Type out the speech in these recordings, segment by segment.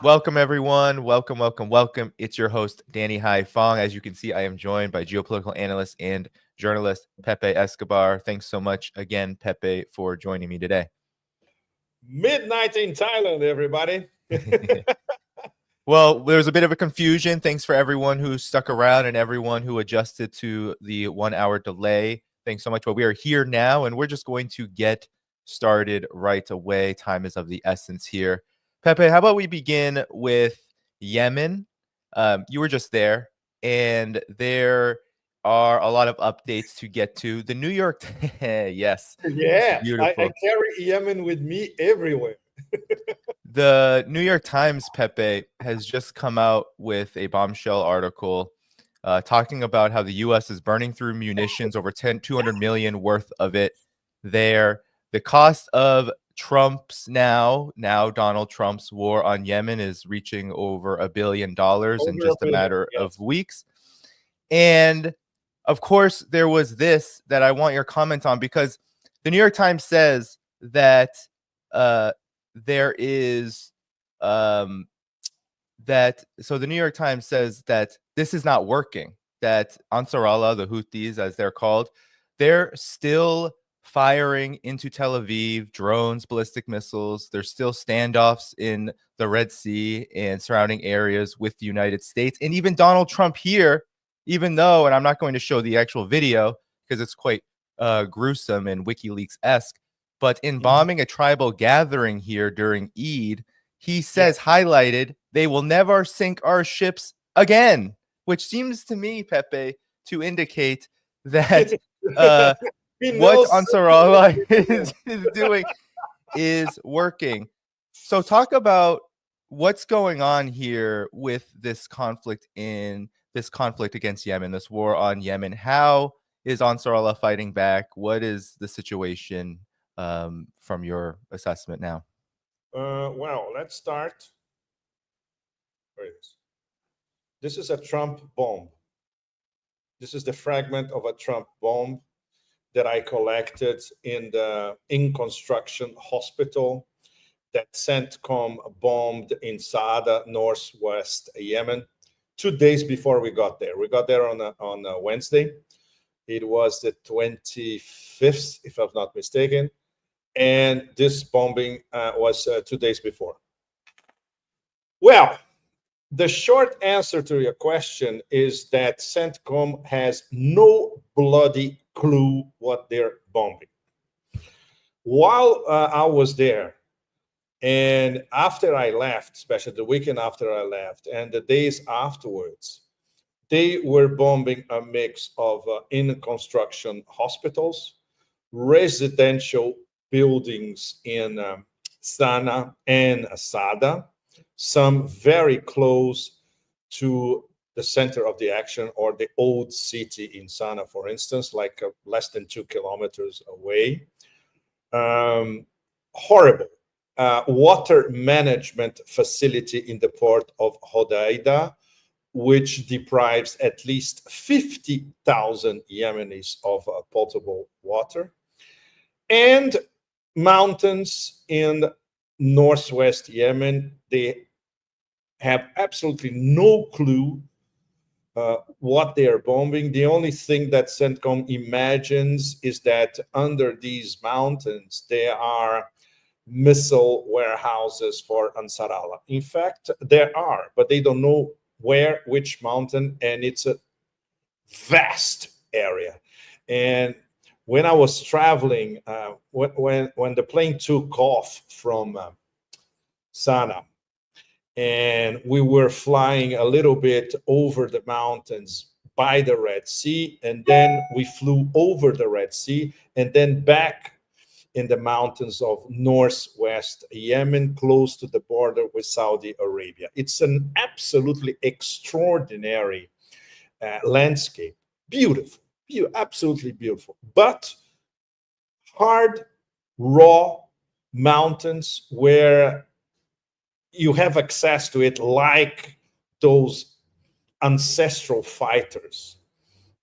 Welcome, everyone. Welcome, welcome, welcome. It's your host, Danny Dhaiphong. As you can see, I am joined by geopolitical analyst and journalist Pepe Escobar. Thanks so much again, Pepe, for joining me today. Midnight in Thailand, everybody. Well, there's a bit of a confusion. Thanks for everyone who stuck around and everyone who adjusted to the 1 hour delay. Thanks so much. But we are here now, and we're just going to get started right away. Time is of the essence here. Pepe, how about we begin with Yemen? You were just there, and there are a lot of updates to get to. The New York, yes, Yeah, I beautiful. carry Yemen with me everywhere. The New York Times, Pepe, has just come out with a bombshell article talking about how the U.S. is burning through munitions, over 200 million worth of it there. The cost of Donald Trump's war on Yemen is reaching over $1 billion in Over just a a billion, matter of yes. weeks. And of course, there was this that I want your comment on, because the New York Times says that there is so the New York Times says that this is not working, that Ansar Allah, the Houthis as they're called, they're still firing into Tel Aviv, drones, ballistic missiles. There's still standoffs in the Red Sea and surrounding areas with the United States. And even Donald Trump here, even though, and I'm not going to show the actual video because it's quite gruesome and WikiLeaks-esque, but in bombing a tribal gathering here during Eid, he says, highlighted, they will never sink our ships again, which seems to me, Pepe, to indicate that He what knows. Ansar Allah is doing is working. So talk about what's going on here with this conflict against Yemen, this war on Yemen. How is Ansar Allah fighting back? What is the situation from your assessment now? Well, let's start. Where it is. This is a Trump bomb. This is the fragment of a Trump bomb that I collected in the in construction hospital that CENTCOM bombed in Saada, northwest Yemen, 2 days before we got there. We got there on a Wednesday. It was the 25th, if I'm not mistaken. And this bombing was 2 days before. Well, the short answer to your question is that CENTCOM has no bloody clue what they're bombing. While I was there, and after I left, especially the weekend after I left, and the days afterwards, they were bombing a mix of in construction hospitals, residential buildings in Sana'a and Asada, some very close to the center of the action, or the old city in Sana'a, for instance, like less than 2 kilometers away. Horrible. Water management facility in the port of Hodeida, which deprives at least 50,000 Yemenis of potable water. And mountains in northwest Yemen, they have absolutely no clue what they are bombing. The only thing that CENTCOM imagines is that under these mountains, there are missile warehouses for Ansar Allah. In fact, there are, but they don't know where, which mountain, and it's a vast area. And when I was traveling, when the plane took off from Sana'a, and we were flying a little bit over the mountains by the Red Sea, and then we flew over the Red Sea, and then back in the mountains of northwest Yemen, close to the border with Saudi Arabia. It's an absolutely extraordinary landscape. Beautiful, absolutely beautiful, but hard, raw mountains where you have access to it like those ancestral fighters.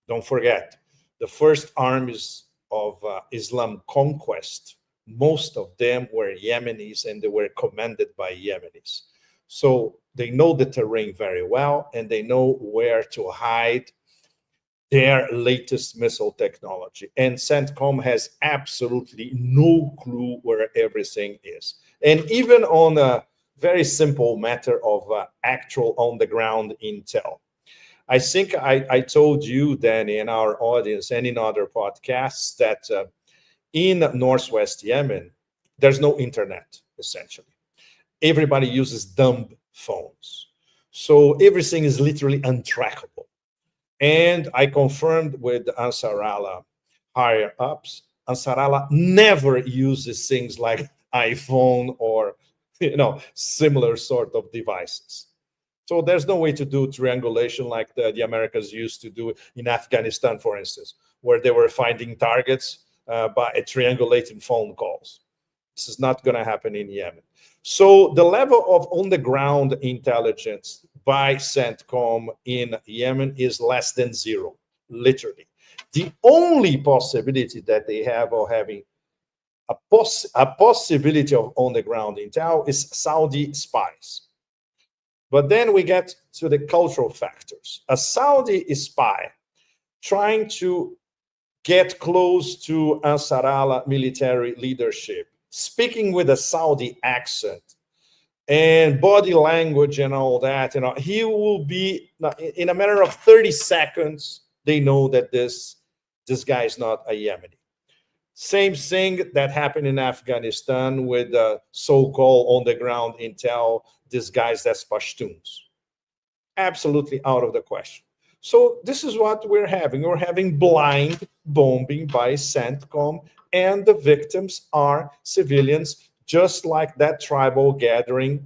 Don't forget, the first armies of Islam conquest, most of them were Yemenis, and they were commanded by Yemenis. So they know the terrain very well, and they know where to hide their latest missile technology. And CENTCOM has absolutely no clue where everything is. And even on a very simple matter of actual on-the-ground intel, I think I told you, Danny, in our audience and in other podcasts, that in Northwest Yemen, there's no internet, essentially. Everybody uses dumb phones. So everything is literally untrackable. And I confirmed with Ansarallah higher ups, Ansarallah never uses things like iPhone or similar sort of devices. So there's no way to do triangulation like the Americans used to do in Afghanistan, for instance, where they were finding targets by triangulating phone calls. This is not going to happen in Yemen. So the level of on-the-ground intelligence by CENTCOM in Yemen is less than zero, literally. The only possibility that they have of having a possibility of on-the-ground intel is Saudi spies. But then we get to the cultural factors. A Saudi spy trying to get close to Ansarallah military leadership, speaking with a Saudi accent and body language and all that, he will be, in a matter of 30 seconds, they know that this guy is not a Yemeni. Same thing that happened in Afghanistan with so-called on-the-ground intel disguised as Pashtuns. Absolutely out of the question. So this is what we're having. We're having blind bombing by CENTCOM, and the victims are civilians, just like that tribal gathering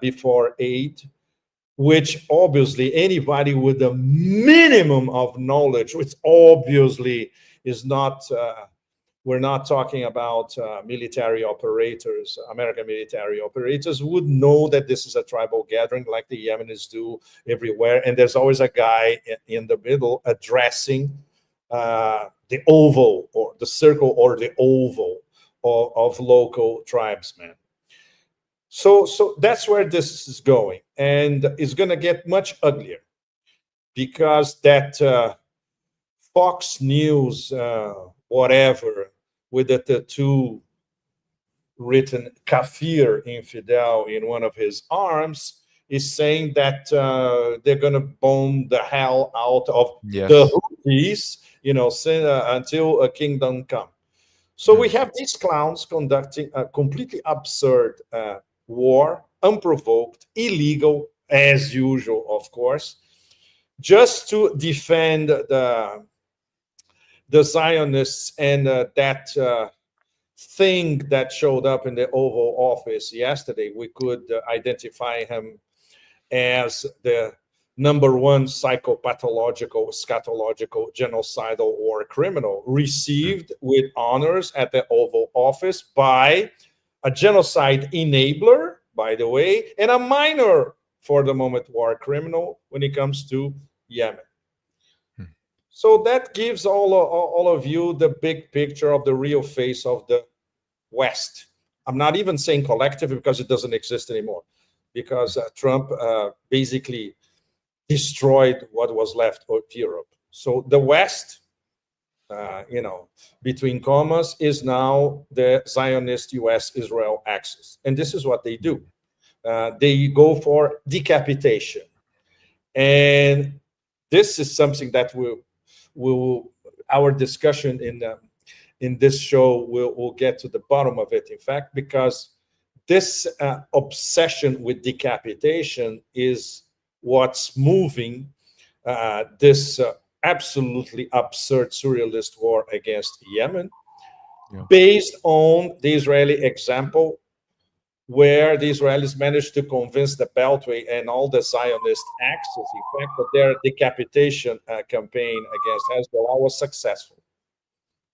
before Eid, which obviously anybody with a minimum of knowledge, which obviously is not... we're not talking about military operators, American military operators, would know that this is a tribal gathering like the Yemenis do everywhere. And there's always a guy in the middle addressing the oval or the circle or the oval of local tribesmen. So that's where this is going. And it's going to get much uglier because that Fox News, whatever, with the tattoo written Kafir infidel in one of his arms, is saying that they're going to bomb the hell out of the Houthis, until a kingdom come. So we have these clowns conducting a completely absurd war, unprovoked, illegal, as usual, of course, just to defend the Zionists and that thing that showed up in the Oval Office yesterday. We could identify him as the #1 psychopathological, scatological, genocidal war criminal, received with honors at the Oval Office by a genocide enabler, by the way, and a minor, for the moment, war criminal when it comes to Yemen. So that gives all of you the big picture of the real face of the West. I'm not even saying collective because it doesn't exist anymore, because Trump basically destroyed what was left of Europe. So the West, between commas, is now the Zionist US-Israel axis. And this is what they do. They go for decapitation. And this is something that our discussion in this show will get to the bottom of it, in fact, because this obsession with decapitation is what's moving this absolutely absurd surrealist war against Yemen, based on the Israeli example, where the Israelis managed to convince the Beltway and all the Zionist axis, in fact, that their decapitation campaign against Hezbollah was successful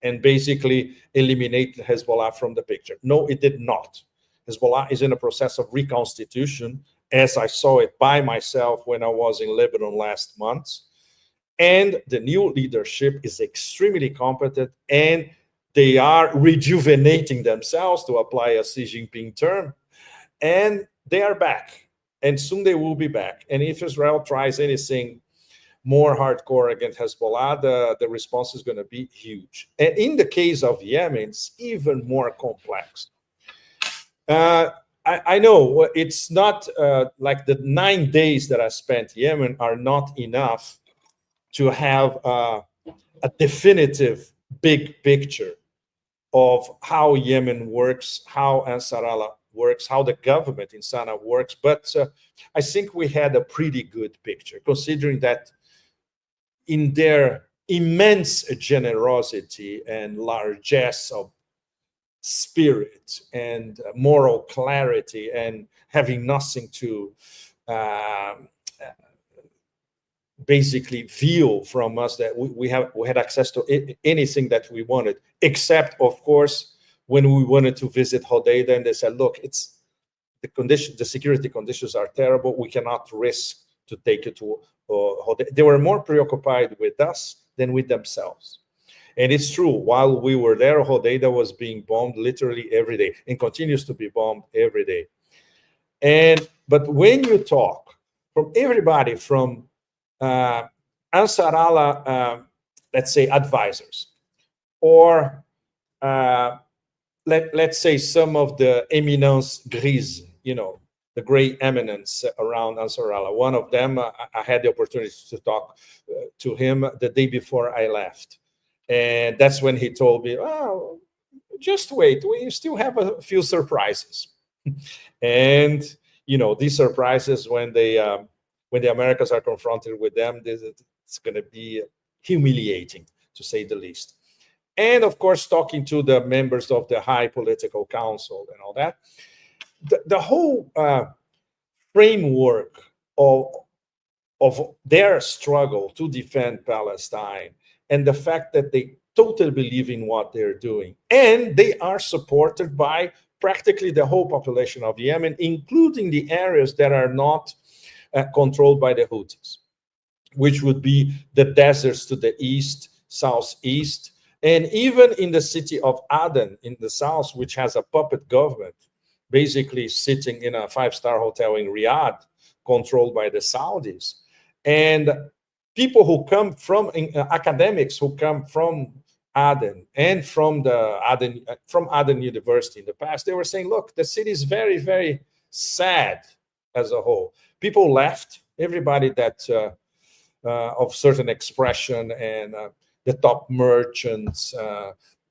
and basically eliminated Hezbollah from the picture. No, it did not. Hezbollah is in a process of reconstitution, as I saw it by myself when I was in Lebanon last month. And the new leadership is extremely competent, and they are rejuvenating themselves, to apply a Xi Jinping term, and they are back. and soon they will be back. And if Israel tries anything more hardcore against Hezbollah, the response is going to be huge. And in the case of Yemen, it's even more complex. I know it's not like the 9 days that I spent in Yemen are not enough to have a definitive big picture of how Yemen works, how Ansarallah works, how the government in Sana'a works. But I think we had a pretty good picture, considering that in their immense generosity and largesse of spirit and moral clarity and having nothing to basically veil from us, that we had access to anything that we wanted, except of course when we wanted to visit Hodeidah and they said, look, it's the security conditions are terrible, we cannot risk to take you to Hodeidah. They were more preoccupied with us than with themselves. And it's true, while we were there, Hodeidah was being bombed literally every day and continues to be bombed every day. But when you talk from everybody from Ansarallah, let's say advisors, or let's say some of the eminence grise, the gray eminence around Ansarallah. One of them, I had the opportunity to talk to him the day before I left. And that's when he told me, oh, just wait, we still have a few surprises. And, these surprises, when the Americans are confronted with them, it's going to be humiliating, to say the least. And of course, talking to the members of the High Political Council and all that, the whole framework of their struggle to defend Palestine, and the fact that they totally believe in what they're doing, and they are supported by practically the whole population of Yemen, including the areas that are not controlled by the Houthis, which would be the deserts to the east, southeast, and even in the city of Aden in the south, which has a puppet government, basically sitting in a five-star hotel in Riyadh, controlled by the Saudis. And people who come from academics who come from Aden and from Aden University in the past, they were saying, look, the city is very, very sad as a whole. People left, everybody that of certain expression, and the top merchants,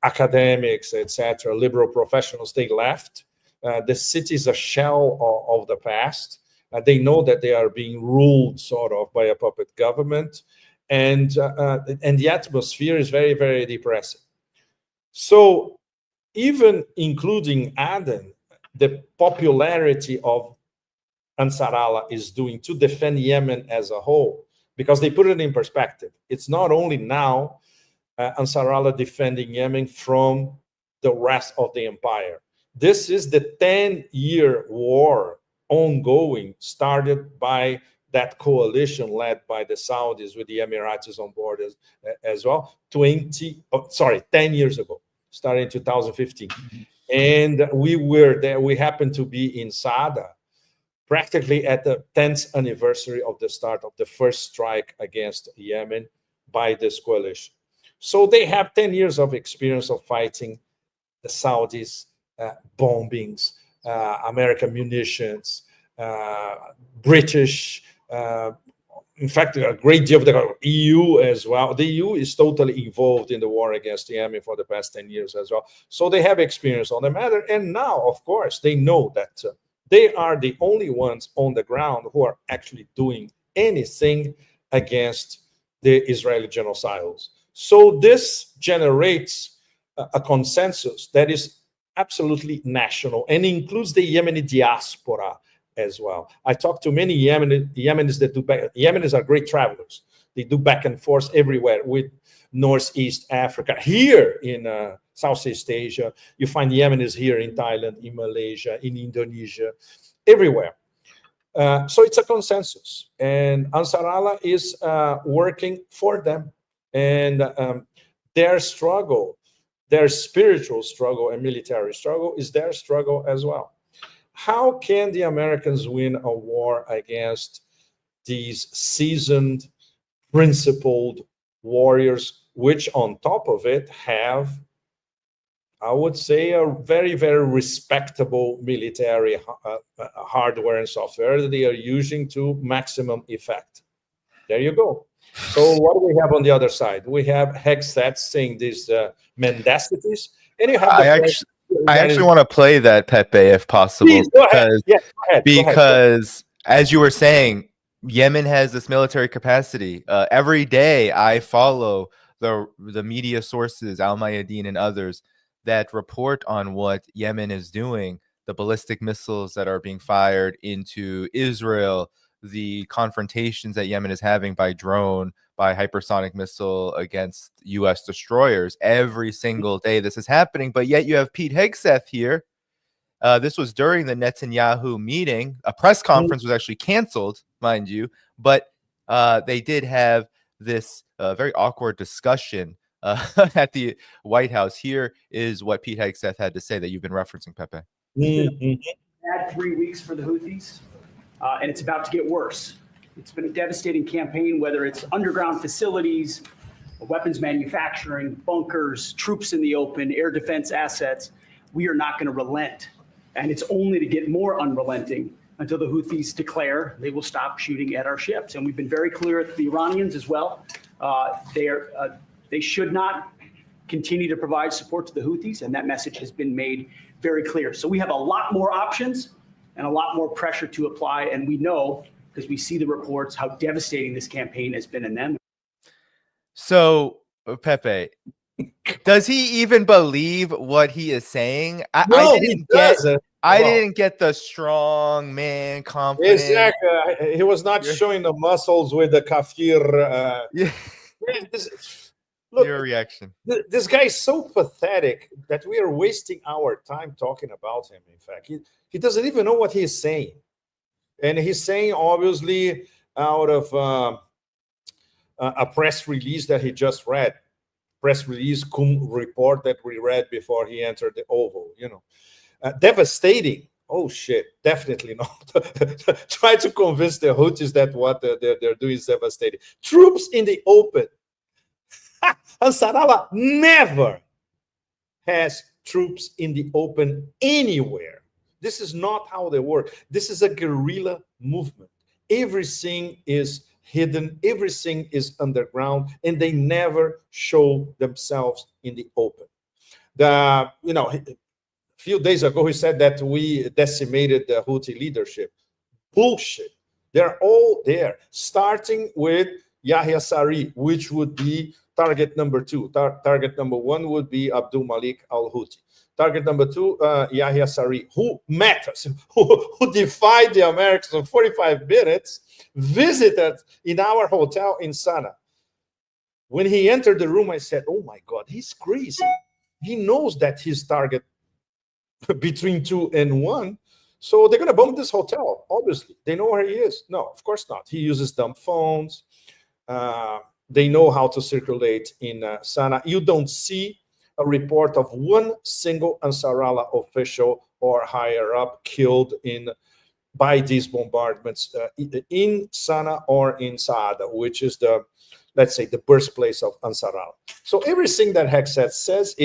academics, etc., liberal professionals, they left. The city is a shell of the past. They know that they are being ruled sort of by a puppet government, and the atmosphere is very, very depressing. So even including Aden, the popularity of Ansarallah is doing to defend Yemen as a whole, because they put it in perspective. It's not only now Ansarallah defending Yemen from the rest of the empire. This is the 10-year war ongoing, started by that coalition led by the Saudis with the Emiratis on board as well, 10 years ago, starting in 2015. And we were there, we happened to be in Sada, practically at the 10th anniversary of the start of the first strike against Yemen by this coalition. So they have 10 years of experience of fighting the Saudis, bombings, American munitions, British, in fact, a great deal of the EU as well. The EU is totally involved in the war against Yemen for the past 10 years as well. So they have experience on the matter. And now, of course, they know that they are the only ones on the ground who are actually doing anything against the Israeli genocidals. So this generates a consensus that is absolutely national and includes the Yemeni diaspora as well. I talked to many Yemenis that Yemenis are great travelers. They do back and forth everywhere with Northeast Africa. Here in Southeast Asia, you find Yemenis here in Thailand, in Malaysia, in Indonesia, everywhere. So it's a consensus. And Ansarallah is working for them. And their struggle, their spiritual struggle and military struggle is their struggle as well. how can the Americans win a war against these seasoned, principled warriors, which on top of it have, I would say, a very, very respectable military hardware and software that they are using to maximum effect? There you go. So what do we have on the other side? We have Hegseth saying these mendacities, and you have I actually want to play that, Pepe, if possible. Please, go ahead. Yeah, go ahead. Because as you were saying, Yemen has this military capacity. Every day I follow the media sources, Al Mayadeen and others, that report on what Yemen is doing, the ballistic missiles that are being fired into Israel, the confrontations that Yemen is having by drone, by hypersonic missile against U.S. destroyers. Every single day this is happening, but yet you have Pete Hegseth here. This was during the Netanyahu meeting. A press conference was actually canceled, mind you, but they did have this very awkward discussion at the White House. Here is what Pete Hegseth had to say that you've been referencing, Pepe. Bad 3 weeks for the Houthis, and it's about to get worse. It's been a devastating campaign, whether it's underground facilities, weapons manufacturing, bunkers, troops in the open, air defense assets. We are not going to relent. And it's only to get more unrelenting until the Houthis declare they will stop shooting at our ships. And we've been very clear at the Iranians as well. They should not continue to provide support to the Houthis, and that message has been made very clear. So we have a lot more options and a lot more pressure to apply, and we know, because we see the reports, how devastating this campaign has been in them. So, Pepe, does he even believe what he is saying? I didn't get the strong man confidence. Exactly. He was not showing the muscles with the kafir. Look, your reaction. This guy is so pathetic that we are wasting our time talking about him. In fact, he doesn't even know what he's saying. And he's saying, obviously, out of a press release that he just read, press release report that we read before he entered the Oval, devastating. Oh shit, definitely not. Try to convince the Houthis that what they're doing is devastating. Troops in the open. Ansarallah never has troops in the open anywhere. This is not how they work. This is a guerrilla movement. Everything is hidden, everything is underground, and they never show themselves in the open. A few days ago, he said that we decimated the Houthi leadership. Bullshit. They're all there, starting with Yahya Sari, which would be target number 2. Target number 1 would be Abdul Malik al-Houthi. Target number 2, Yahya Sari, who met us, who defied the Americans in 45 minutes, visited in our hotel in Sana'a. When he entered the room, I said, oh my God, he's crazy. He knows that his target between 2 and 1. So they're going to bomb this hotel, obviously. They know where he is. No, of course not. He uses dumb phones. They know how to circulate in Sana'a. You don't see a report of one single Ansarallah official or higher up killed by these bombardments in Sana'a or in Saada, which is let's say, the birthplace of Ansarallah. So everything that Hegseth says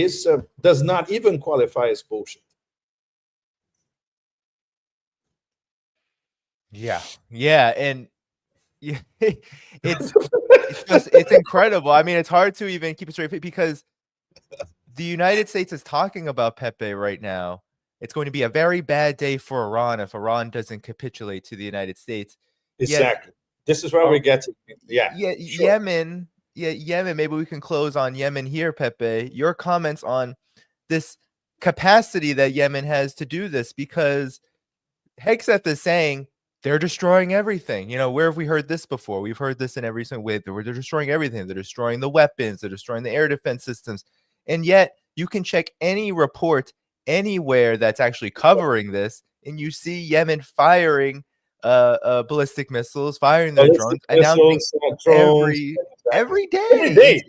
does not even qualify as bullshit. Yeah, and it's incredible. I mean, it's hard to even keep it straight because the United States is talking about Pepe right now. It's going to be a very bad day for Iran if Iran doesn't capitulate to the United States. Exactly. This is where we get to. Sure. Yemen. Maybe we can close on Yemen here, Pepe. Your comments on this capacity that Yemen has to do this, because Hegseth is saying they're destroying everything. Where have we heard this before? We've heard this in every single way. They're destroying everything. They're destroying the weapons. They're destroying the air defense systems. And yet you can check any report anywhere that's actually covering this, and you see Yemen firing ballistic missiles, firing their drones, announcing every day.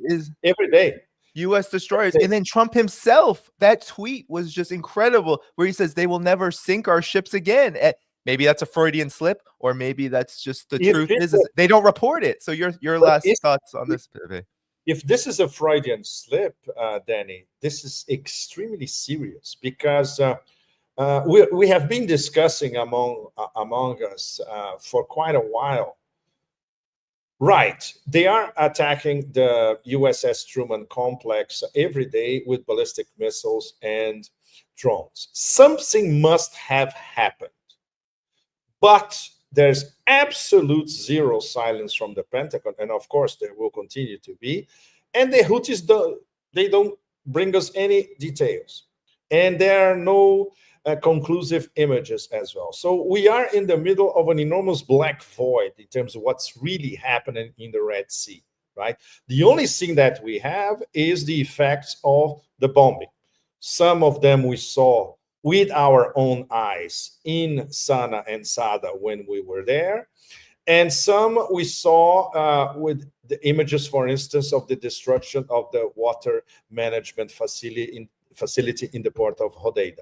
Every day. U.S. destroyers. And then Trump himself, that tweet was just incredible, where he says they will never sink our ships again. Maybe that's a Freudian slip, or maybe that's just the truth is they don't report it. So your last thoughts on this, Pepe? If this is a Freudian slip, Danny, this is extremely serious, because we have been discussing among us for quite a while. Right, they are attacking the USS Truman complex every day with ballistic missiles and drones. Something must have happened, but there's absolute zero silence from the Pentagon, and of course there will continue to be. And the Houthis don't bring us any details, and there are no conclusive images as well. So we are in the middle of an enormous black void in terms of what's really happening in the Red Sea, right? The only thing that we have is the effects of the bombing. Some of them we saw with our own eyes in Sana and Sada when we were there. And some we saw with the images, for instance, of the destruction of the water management facility in the port of Hodeida.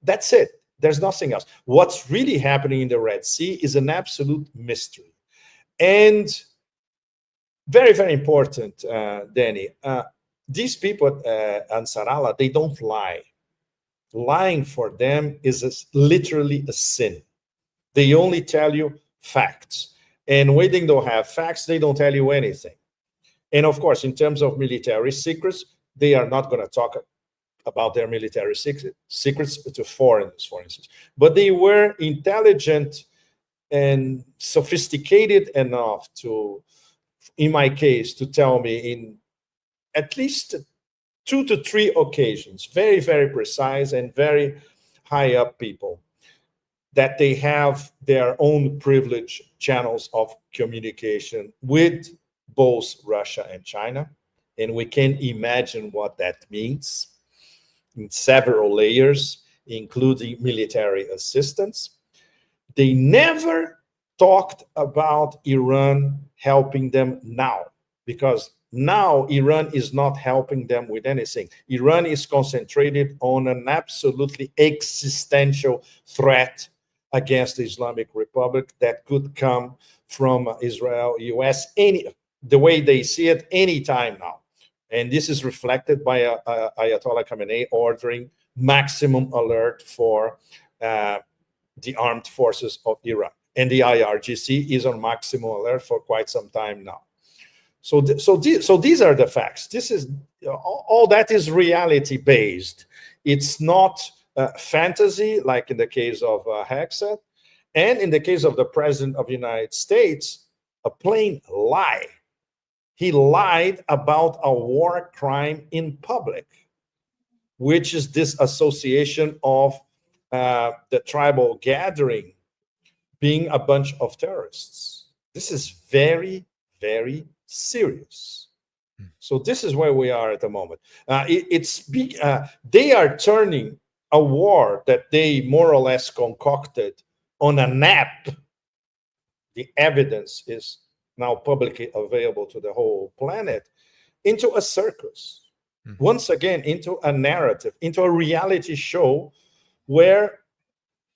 That's it. There's nothing else. What's really happening in the Red Sea is an absolute mystery. And very, very important, Danny, these people, Ansarallah, they don't lie. Lying for them is literally a sin. They only tell you facts. And when they don't have facts, they don't tell you anything. And of course, in terms of military secrets, they are not going to talk about their military secrets to foreigners, for instance. But they were intelligent and sophisticated enough to, in my case, to tell me in at least 2 to 3 occasions, very, very precise and very high up people, that they have their own privileged channels of communication with both Russia and China. And we can imagine what that means in several layers, including military assistance. They never talked about Iran helping them now, because now Iran is not helping them with anything. Iran is concentrated on an absolutely existential threat against the Islamic Republic that could come from Israel, US, the way they see it, anytime now. And this is reflected by Ayatollah Khamenei ordering maximum alert for the armed forces of Iran. And the IRGC is on maximum alert for quite some time now. So these are the facts. This is all that is reality based. It's not fantasy, like in the case of Hexet, and in the case of the President of the United States, a plain lie. He lied about a war crime in public, which is this association of the tribal gathering being a bunch of terrorists. This is very, very serious. So this is where we are at the moment. They are turning a war that they more or less concocted on a nap. The evidence is now publicly available to the whole planet, into a circus. Mm-hmm. Once again, into a narrative, into a reality show where,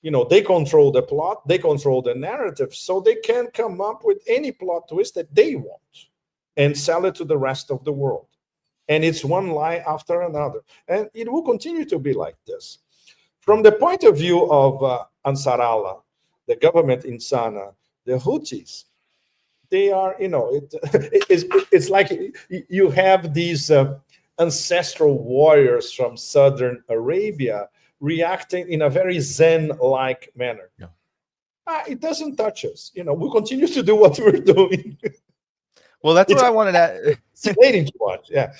they control the plot, they control the narrative, so they can come up with any plot twist that they want and sell it to the rest of the world. And it's one lie after another. And it will continue to be like this. From the point of view of Ansarallah, the government in Sana, the Houthis, they are, it's like you have these ancestral warriors from southern Arabia reacting in a very Zen-like manner. Yeah. It doesn't touch us. We'll continue to do what we're doing. Well, that's what I wanted to. It's waiting to watch. Yeah.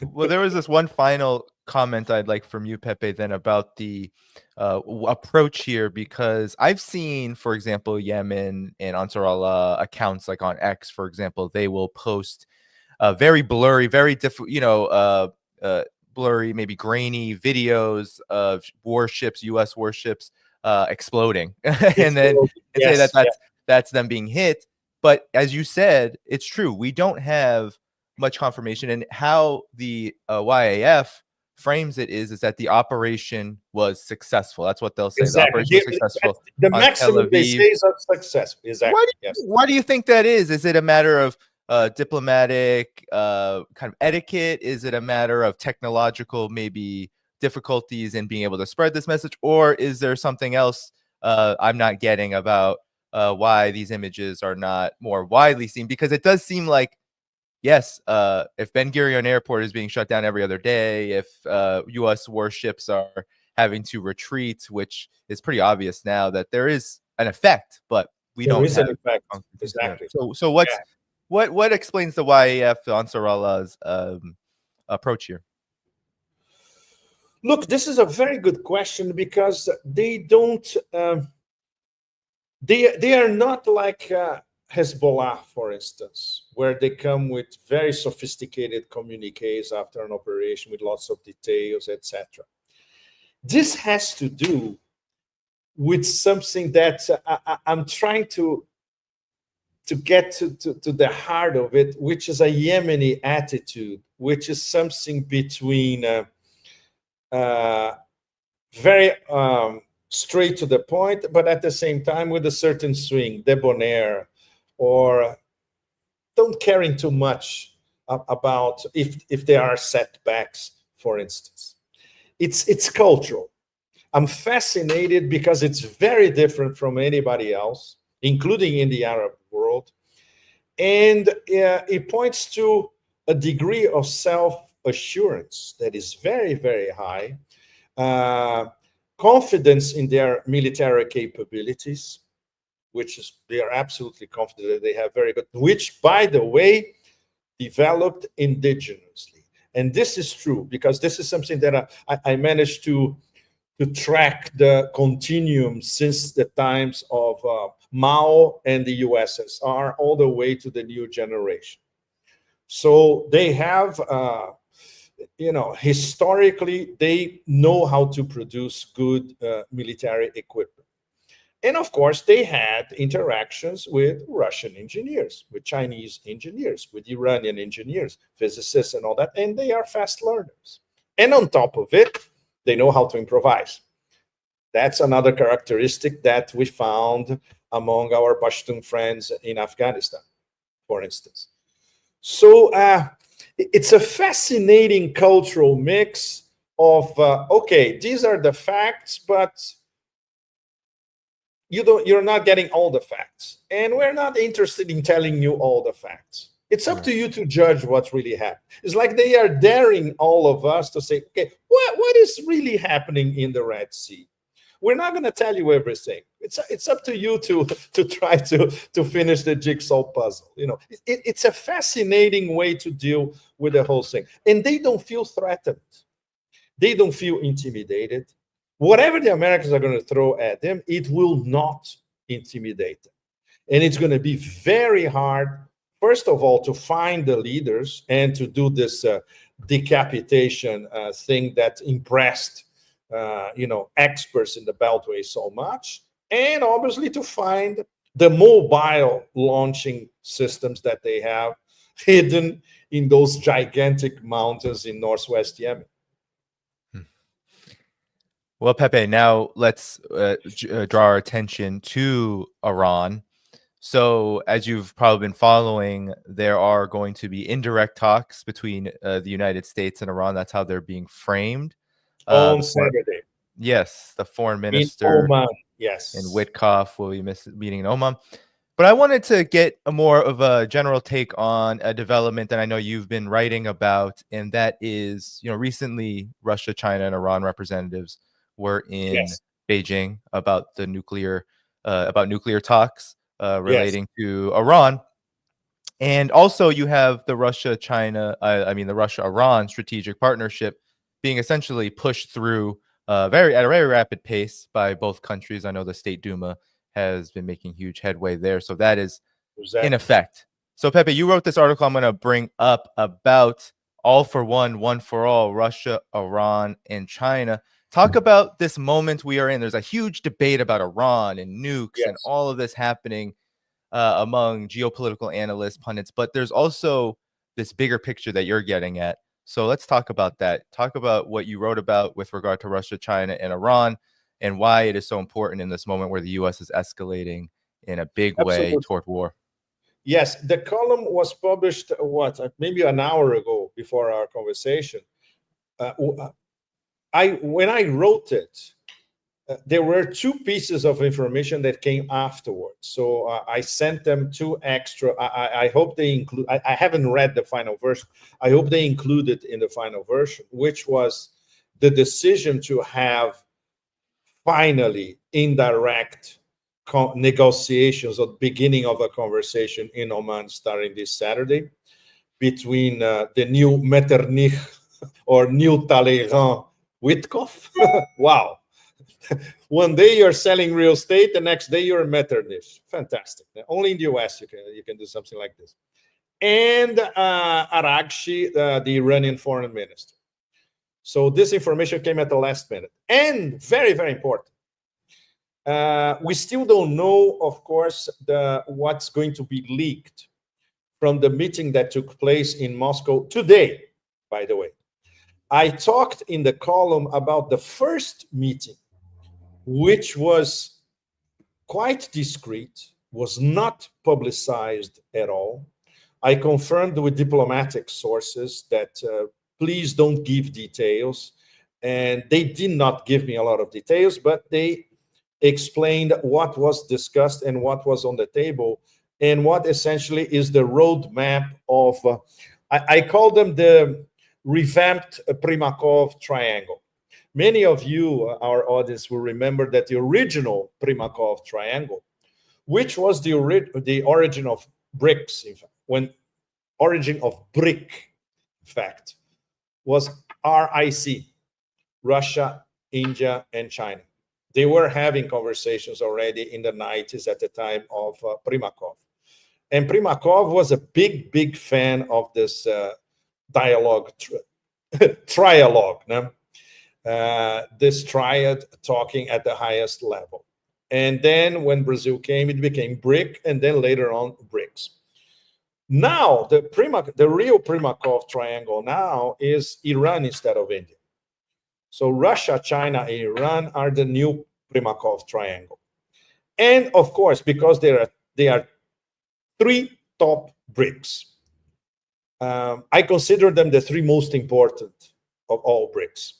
Well, there was this one final comment I'd like from you, Pepe, then about the approach here, because I've seen, for example, Yemen and Ansarallah accounts like on X, for example, they will post very blurry, very different, blurry, maybe grainy videos of warships, U.S. warships exploding, and then say that that's them being hit. But as you said, it's true. We don't have much confirmation. And how the YAF frames it is that the operation was successful. That's what they'll say. Exactly. The operation was successful. The on maximum Tel they Aviv. say is of success. Exactly. Why do you think that is? Is it a matter of diplomatic kind of etiquette? Is it a matter of technological maybe difficulties in being able to spread this message? Or is there something else I'm not getting about why these images are not more widely seen? Because it does seem like, yes, if Ben Gurion Airport is being shut down every other day, if U.S. warships are having to retreat, which is pretty obvious now that there is an effect, but we There don't is have an effect. Exactly. So what explains the YAF Ansarallah's approach here? Look, this is a very good question because they don't. They are not like Hezbollah, for instance, where they come with very sophisticated communiques after an operation with lots of details, etc. This has to do with something that I'm trying to get to the heart of it, which is a Yemeni attitude, which is something between very straight to the point, but at the same time with a certain swing, debonair, or don't caring too much about if there are setbacks, for instance. It's cultural. I'm fascinated because it's very different from anybody else, including in the Arab world. And it points to a degree of self-assurance that is very, very high, confidence in their military capabilities, which is they are absolutely confident that they have very good, which, by the way, developed indigenously. And this is true because this is something that I managed to track the continuum since the times of Mao and the USSR all the way to the new generation. So they have, historically, they know how to produce good military equipment. And of course, they had interactions with Russian engineers, with Chinese engineers, with Iranian engineers, physicists, and all that. And they are fast learners. And on top of it, they know how to improvise. That's another characteristic that we found among our Pashtun friends in Afghanistan, for instance. So it's a fascinating cultural mix of, okay, these are the facts, but you're not getting all the facts. And we're not interested in telling you all the facts. It's up to you to judge what's really happening. It's like they are daring all of us to say, okay, what is really happening in the Red Sea? We're not going to tell you everything. It's up to you to try to finish the jigsaw puzzle. It's a fascinating way to deal with the whole thing. And they don't feel threatened. They don't feel intimidated. Whatever the Americans are going to throw at them, it will not intimidate them. And it's going to be very hard, first of all, to find the leaders and to do this decapitation thing that impressed experts in the Beltway so much, and obviously to find the mobile launching systems that they have hidden in those gigantic mountains in northwest Yemen. Well, Pepe, now let's draw our attention to Iran. So, as you've probably been following, there are going to be indirect talks between the United States and Iran. That's how they're being framed. On Saturday. Yes, the foreign minister in Oman, yes, in Witkoff will be meeting in Oman. But I wanted to get a more of a general take on a development that I know you've been writing about, and that is, recently Russia, China, and Iran representatives were in Beijing about the nuclear talks relating to Iran. And also you have the the Russia-Iran strategic partnership being essentially pushed through at a very rapid pace by both countries. I know the State Duma has been making huge headway there. So that is in effect. So Pepe, you wrote this article I'm going to bring up about all for one, one for all, Russia, Iran, and China. Talk about this moment we are in. There's a huge debate about Iran and nukes and all of this happening among geopolitical analysts, pundits, but there's also this bigger picture that you're getting at. So let's talk about that. Talk about what you wrote about with regard to Russia, China, and Iran, and why it is so important in this moment where the U.S. is escalating in a big way toward war. Yes, the column was published, maybe an hour ago before our conversation. When I wrote it, there were two pieces of information that came afterwards. So I sent them two extra. I hope they include, I haven't read the final version. I hope they included in the final version, which was the decision to have finally indirect negotiations or beginning of a conversation in Oman starting this Saturday between the new Metternich or new Talleyrand Witkoff. Wow. One day you're selling real estate, the next day you're Metternich. Fantastic. Only in the US you can do something like this. And Araghchi, the Iranian foreign minister. So this information came at the last minute. And very, very important. We still don't know, of course, what's going to be leaked from the meeting that took place in Moscow today, by the way. I talked in the column about the first meeting, which was quite discreet, was not publicized at all. I confirmed with diplomatic sources that please don't give details. And they did not give me a lot of details, but they explained what was discussed and what was on the table and what essentially is the roadmap of, I call them the revamped Primakov triangle. Many of you, our audience, will remember that the original Primakov triangle, which was the origin of BRICS, in fact, origin of BRIC, in fact, was RIC, Russia, India, and China. They were having conversations already in the 90s at the time of Primakov. And Primakov was a big, big fan of this dialogue, trialogue, no? This triad talking at the highest level. And then when Brazil came, it became BRIC, and then later on BRICS. Now, the real Primakov triangle now is Iran instead of India. So Russia, China, and Iran are the new Primakov triangle. And of course, because they are three top BRICS, I consider them the three most important of all BRICS,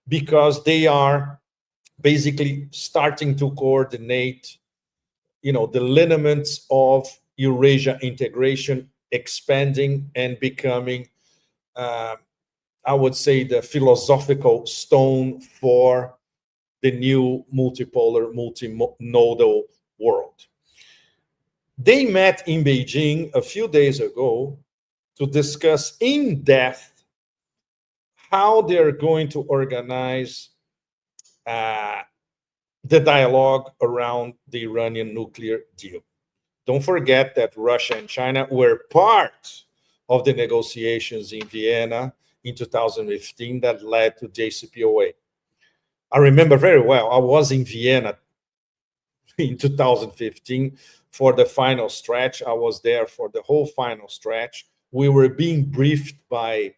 because they are basically starting to coordinate, the lineaments of Eurasia integration, expanding and becoming, I would say, the philosophical stone for the new multipolar, multinodal world. They met in Beijing a few days ago to discuss in depth how they're going to organize the dialogue around the Iranian nuclear deal. Don't forget that Russia and China were part of the negotiations in Vienna in 2015 that led to JCPOA. I remember very well, I was in Vienna in 2015 for the final stretch. I was there for the whole final stretch. We were being briefed by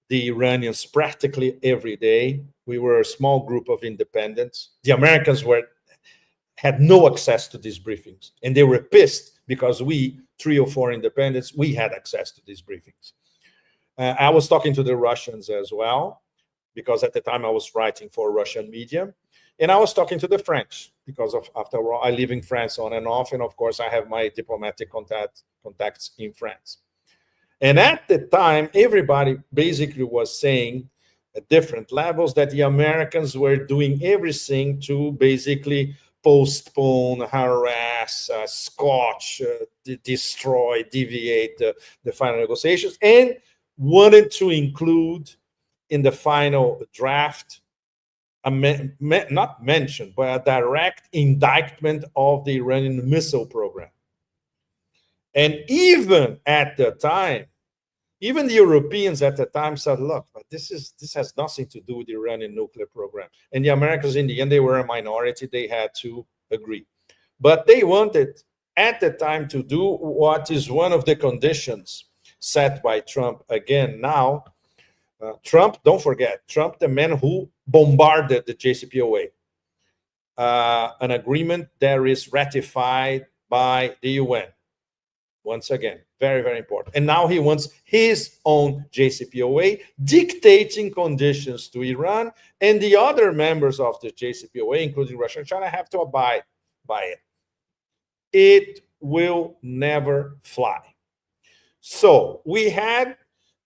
the Iranians practically every day. We were a small group of independents. The Americans had no access to these briefings, and they were pissed because we, 3 or 4 independents, we had access to these briefings. I was talking to the Russians as well, because at the time I was writing for Russian media, and I was talking to the French, because after all, I live in France on and off, and of course I have my diplomatic contacts in France. And at the time, everybody basically was saying at different levels that the Americans were doing everything to basically postpone, harass, scotch, destroy, deviate the final negotiations, and wanted to include in the final draft, not mentioned, but a direct indictment of the Iranian missile program. And even at the time, even the Europeans at the time said, look, but this has nothing to do with the Iranian nuclear program. And the Americans, in the end, they were a minority. They had to agree. But they wanted, at the time, to do what is one of the conditions set by Trump again now. Trump, don't forget, Trump, the man who bombarded the JCPOA, an agreement that is ratified by the UN. Once again, very, very important. And now he wants his own JCPOA, dictating conditions to Iran, and the other members of the JCPOA, including Russia and China, have to abide by it. It will never fly. So we had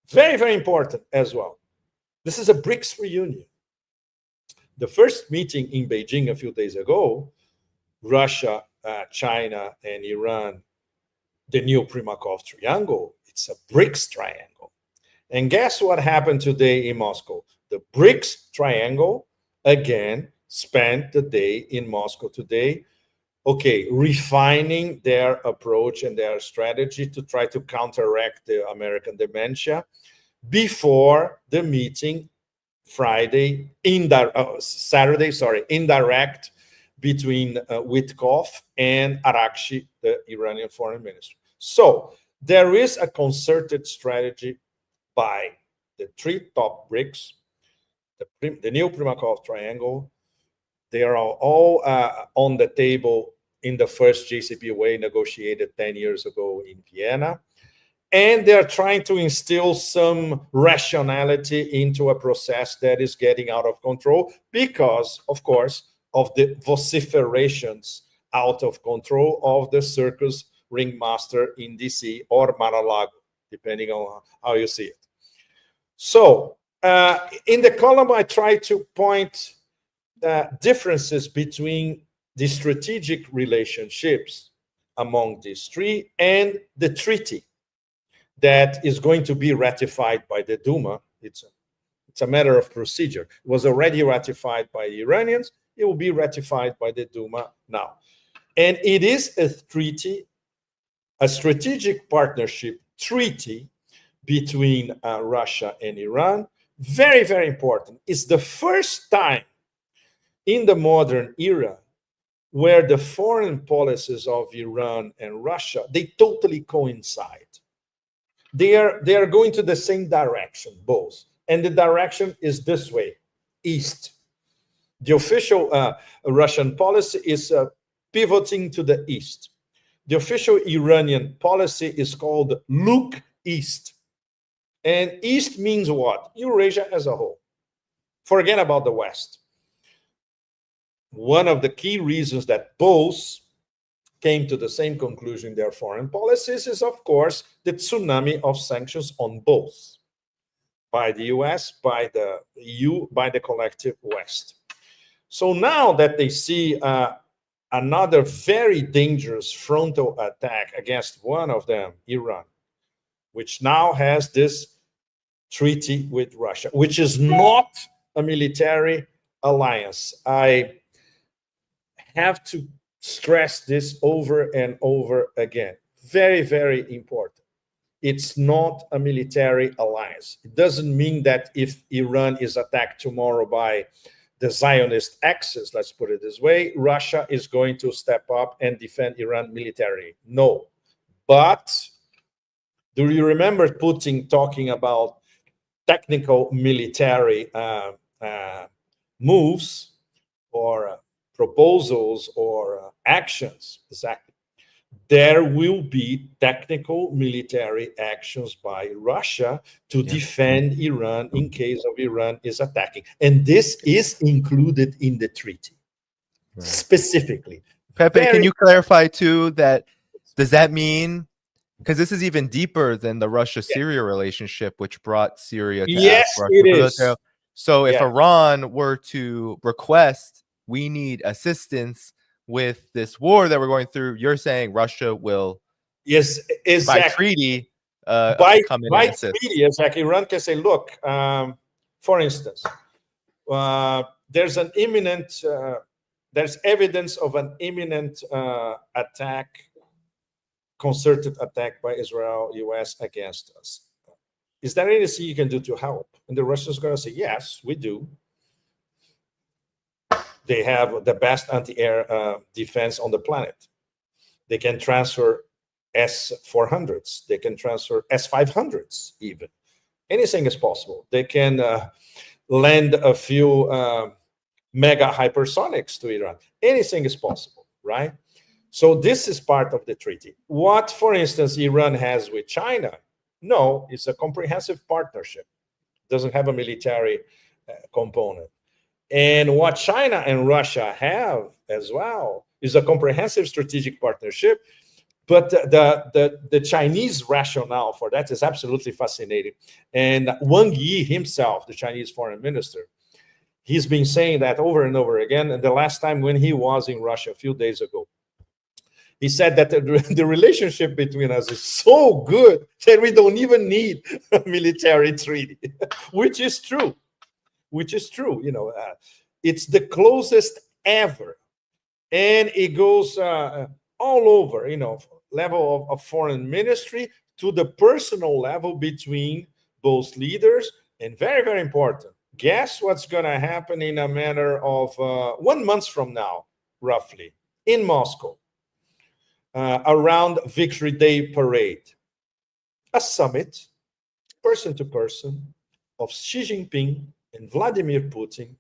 very, very important as well. This is a BRICS reunion. The first meeting in Beijing a few days ago, Russia, China, and Iran, the new Primakov triangle, it's a BRICS triangle. And guess what happened today in Moscow? The BRICS triangle, again, spent the day in Moscow today, refining their approach and their strategy to try to counteract the American dementia before the meeting indirect between Witkoff and Arakchi, the Iranian foreign minister. So there is a concerted strategy by the three top BRICS, the new Primakov triangle. They are all on the table in the first JCPOA negotiated 10 years ago in Vienna. And they're trying to instill some rationality into a process that is getting out of control because, of course, of the vociferations out of control of the circus ringmaster in DC or Mar-a-Lago, depending on how you see it. So in the column, I try to point differences between the strategic relationships among these three and the treaty that is going to be ratified by the Duma. It's a matter of procedure. It was already ratified by the Iranians. It will be ratified by the Duma now. And it is a treaty, a strategic partnership treaty between Russia and Iran. Very, very important. It's the first time in the modern era where the foreign policies of Iran and Russia, they totally coincide. They are going to the same direction, both. And the direction is this way, east. The official Russian policy is pivoting to the east. The official Iranian policy is called Look East. And east means what? Eurasia as a whole. Forget about the West. One of the key reasons that both came to the same conclusion in their foreign policies is, of course, the tsunami of sanctions on both, by the US, by the EU, by the collective West. So now that they see another very dangerous frontal attack against one of them, Iran, which now has this treaty with Russia, which is not a military alliance. I have to stress this over and over again. Very, very important. It's not a military alliance. It doesn't mean that if Iran is attacked tomorrow by the Zionist axis, let's put it this way, Russia is going to step up and defend Iran militarily. No. But do you remember Putin talking about technical military moves or proposals or actions? Exactly. There will be technical military actions by Russia to defend Iran in case of Iran is attacking. And this is included in the treaty, specifically. Pepe, can you clarify too that, does that mean, because this is even deeper than the Russia-Syria relationship, which brought Syria to ask Russia it is. So if Iran were to request, we need assistance with this war that we're going through, you're saying Russia will, exactly, by treaty, come in and assist. Treaty, exactly. Iran can say, look, for instance, there's an imminent, there's evidence of an imminent attack, concerted attack by Israel, US against us. Is there anything you can do to help? And the Russians are going to say, yes, we do. They have the best anti-air defense on the planet. They can transfer S-400s. They can transfer S-500s even. Anything is possible. They can lend a few mega hypersonics to Iran. Anything is possible, right? So this is part of the treaty. What, for instance, Iran has with China? No, it's a comprehensive partnership. Doesn't have a military component. And what China and Russia have as well is a comprehensive strategic partnership. But the Chinese rationale for that is absolutely fascinating. And Wang Yi himself, the Chinese foreign minister, he's been saying that over and over again. And the last time when he was in Russia a few days ago, he said that the relationship between us is so good that we don't even need a military treaty, which is true. Which is true. You know, it's the closest ever, and it goes all over. You know, level of foreign ministry to the personal level between both leaders, and very, very important. Guess what's going to happen in a matter of 1 month from now, roughly, in Moscow, around Victory Day parade? A summit, person to person, of Xi Jinping and Vladimir Putin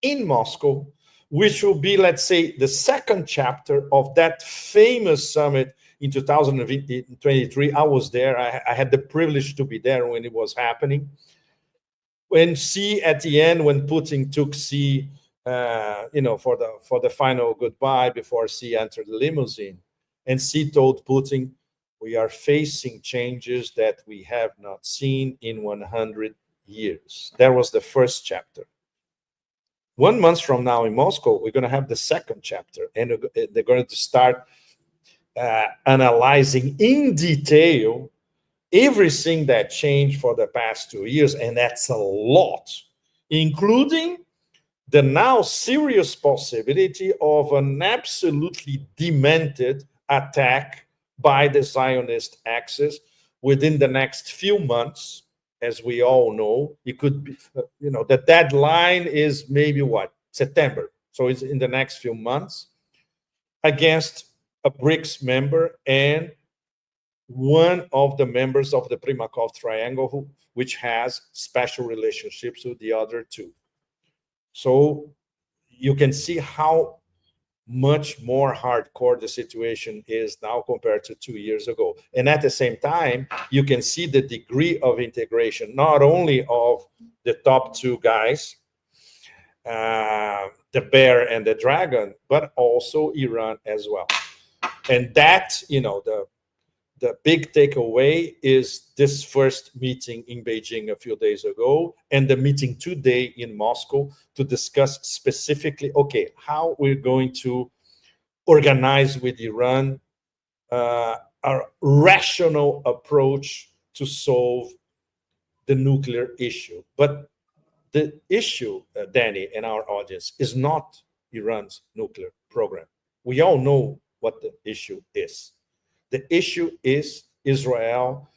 in Moscow, which will be, let's say, the second chapter of that famous summit in 2023. I was there. I had the privilege to be there when it was happening. When Xi, at the end, when Putin took Xi, you know, for the final goodbye before Xi entered the limousine, and Xi told Putin, "We are facing changes that we have not seen in 100 years." That was the first chapter. 1 month from now in Moscow, we're going to have the second chapter, and they're going to start analyzing in detail everything that changed for the past 2 years, and that's a lot, including the now serious possibility of an absolutely demented attack by the Zionist axis within the next few months. As we all know, it could be, you know, the deadline is maybe what, September. So it's in the next few months, against a BRICS member and one of the members of the Primakov Triangle, which has special relationships with the other two. So you can see how much more hardcore the situation is now compared to 2 years ago. And at the same time, you can see the degree of integration, not only of the top two guys, the bear and the dragon, but also Iran as well. And that, you know, the big takeaway is this first meeting in Beijing a few days ago, and the meeting today in Moscow to discuss specifically, okay, how we're going to organize with Iran a rational approach to solve the nuclear issue. But the issue, Danny, and our audience, is not Iran's nuclear program. We all know what the issue is. The issue is Israel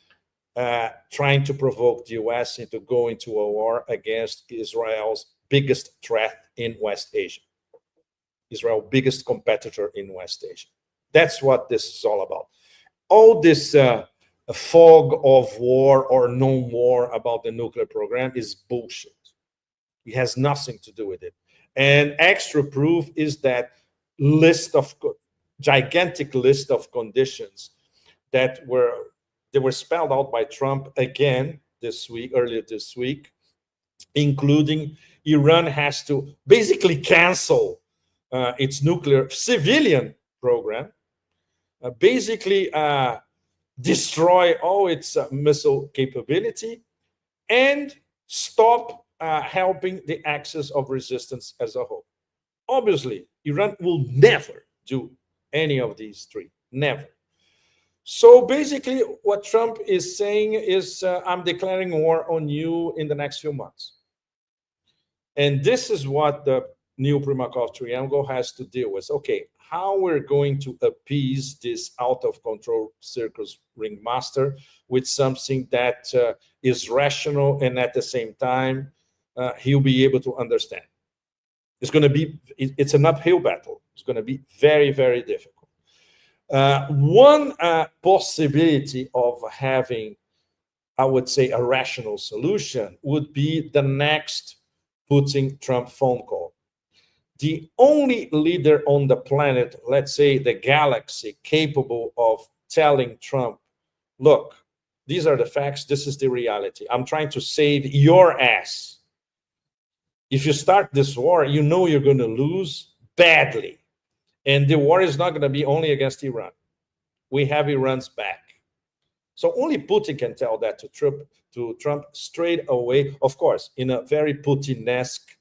trying to provoke the US into going to a war against Israel's biggest threat in West Asia. Israel's biggest competitor in West Asia. That's what this is all about. All this fog of war or no war about the nuclear program is bullshit. It has nothing to do with it. And extra proof is that gigantic list of conditions that were spelled out by Trump again earlier this week, including Iran has to basically cancel its nuclear civilian program, basically destroy all its missile capability, and stop helping the axis of resistance as a whole. Obviously, Iran will never do any of these three, never. So basically, what Trump is saying is, I'm declaring war on you in the next few months. And this is what the new Primakov Triangle has to deal with. Okay, how we're going to appease this out-of-control circus ringmaster with something that is rational, and at the same time, he'll be able to understand. It's an uphill battle. It's going to be very, very difficult. One possibility of having, I would say, a rational solution would be the next Putin-Trump phone call. The only leader on the planet, let's say the galaxy, capable of telling Trump, look, these are the facts, this is the reality. I'm trying to save your ass. If you start this war, you know you're going to lose badly. And the war is not going to be only against Iran. We have Iran's back. So only Putin can tell that to Trump straight away, of course, in a very Putin-esque,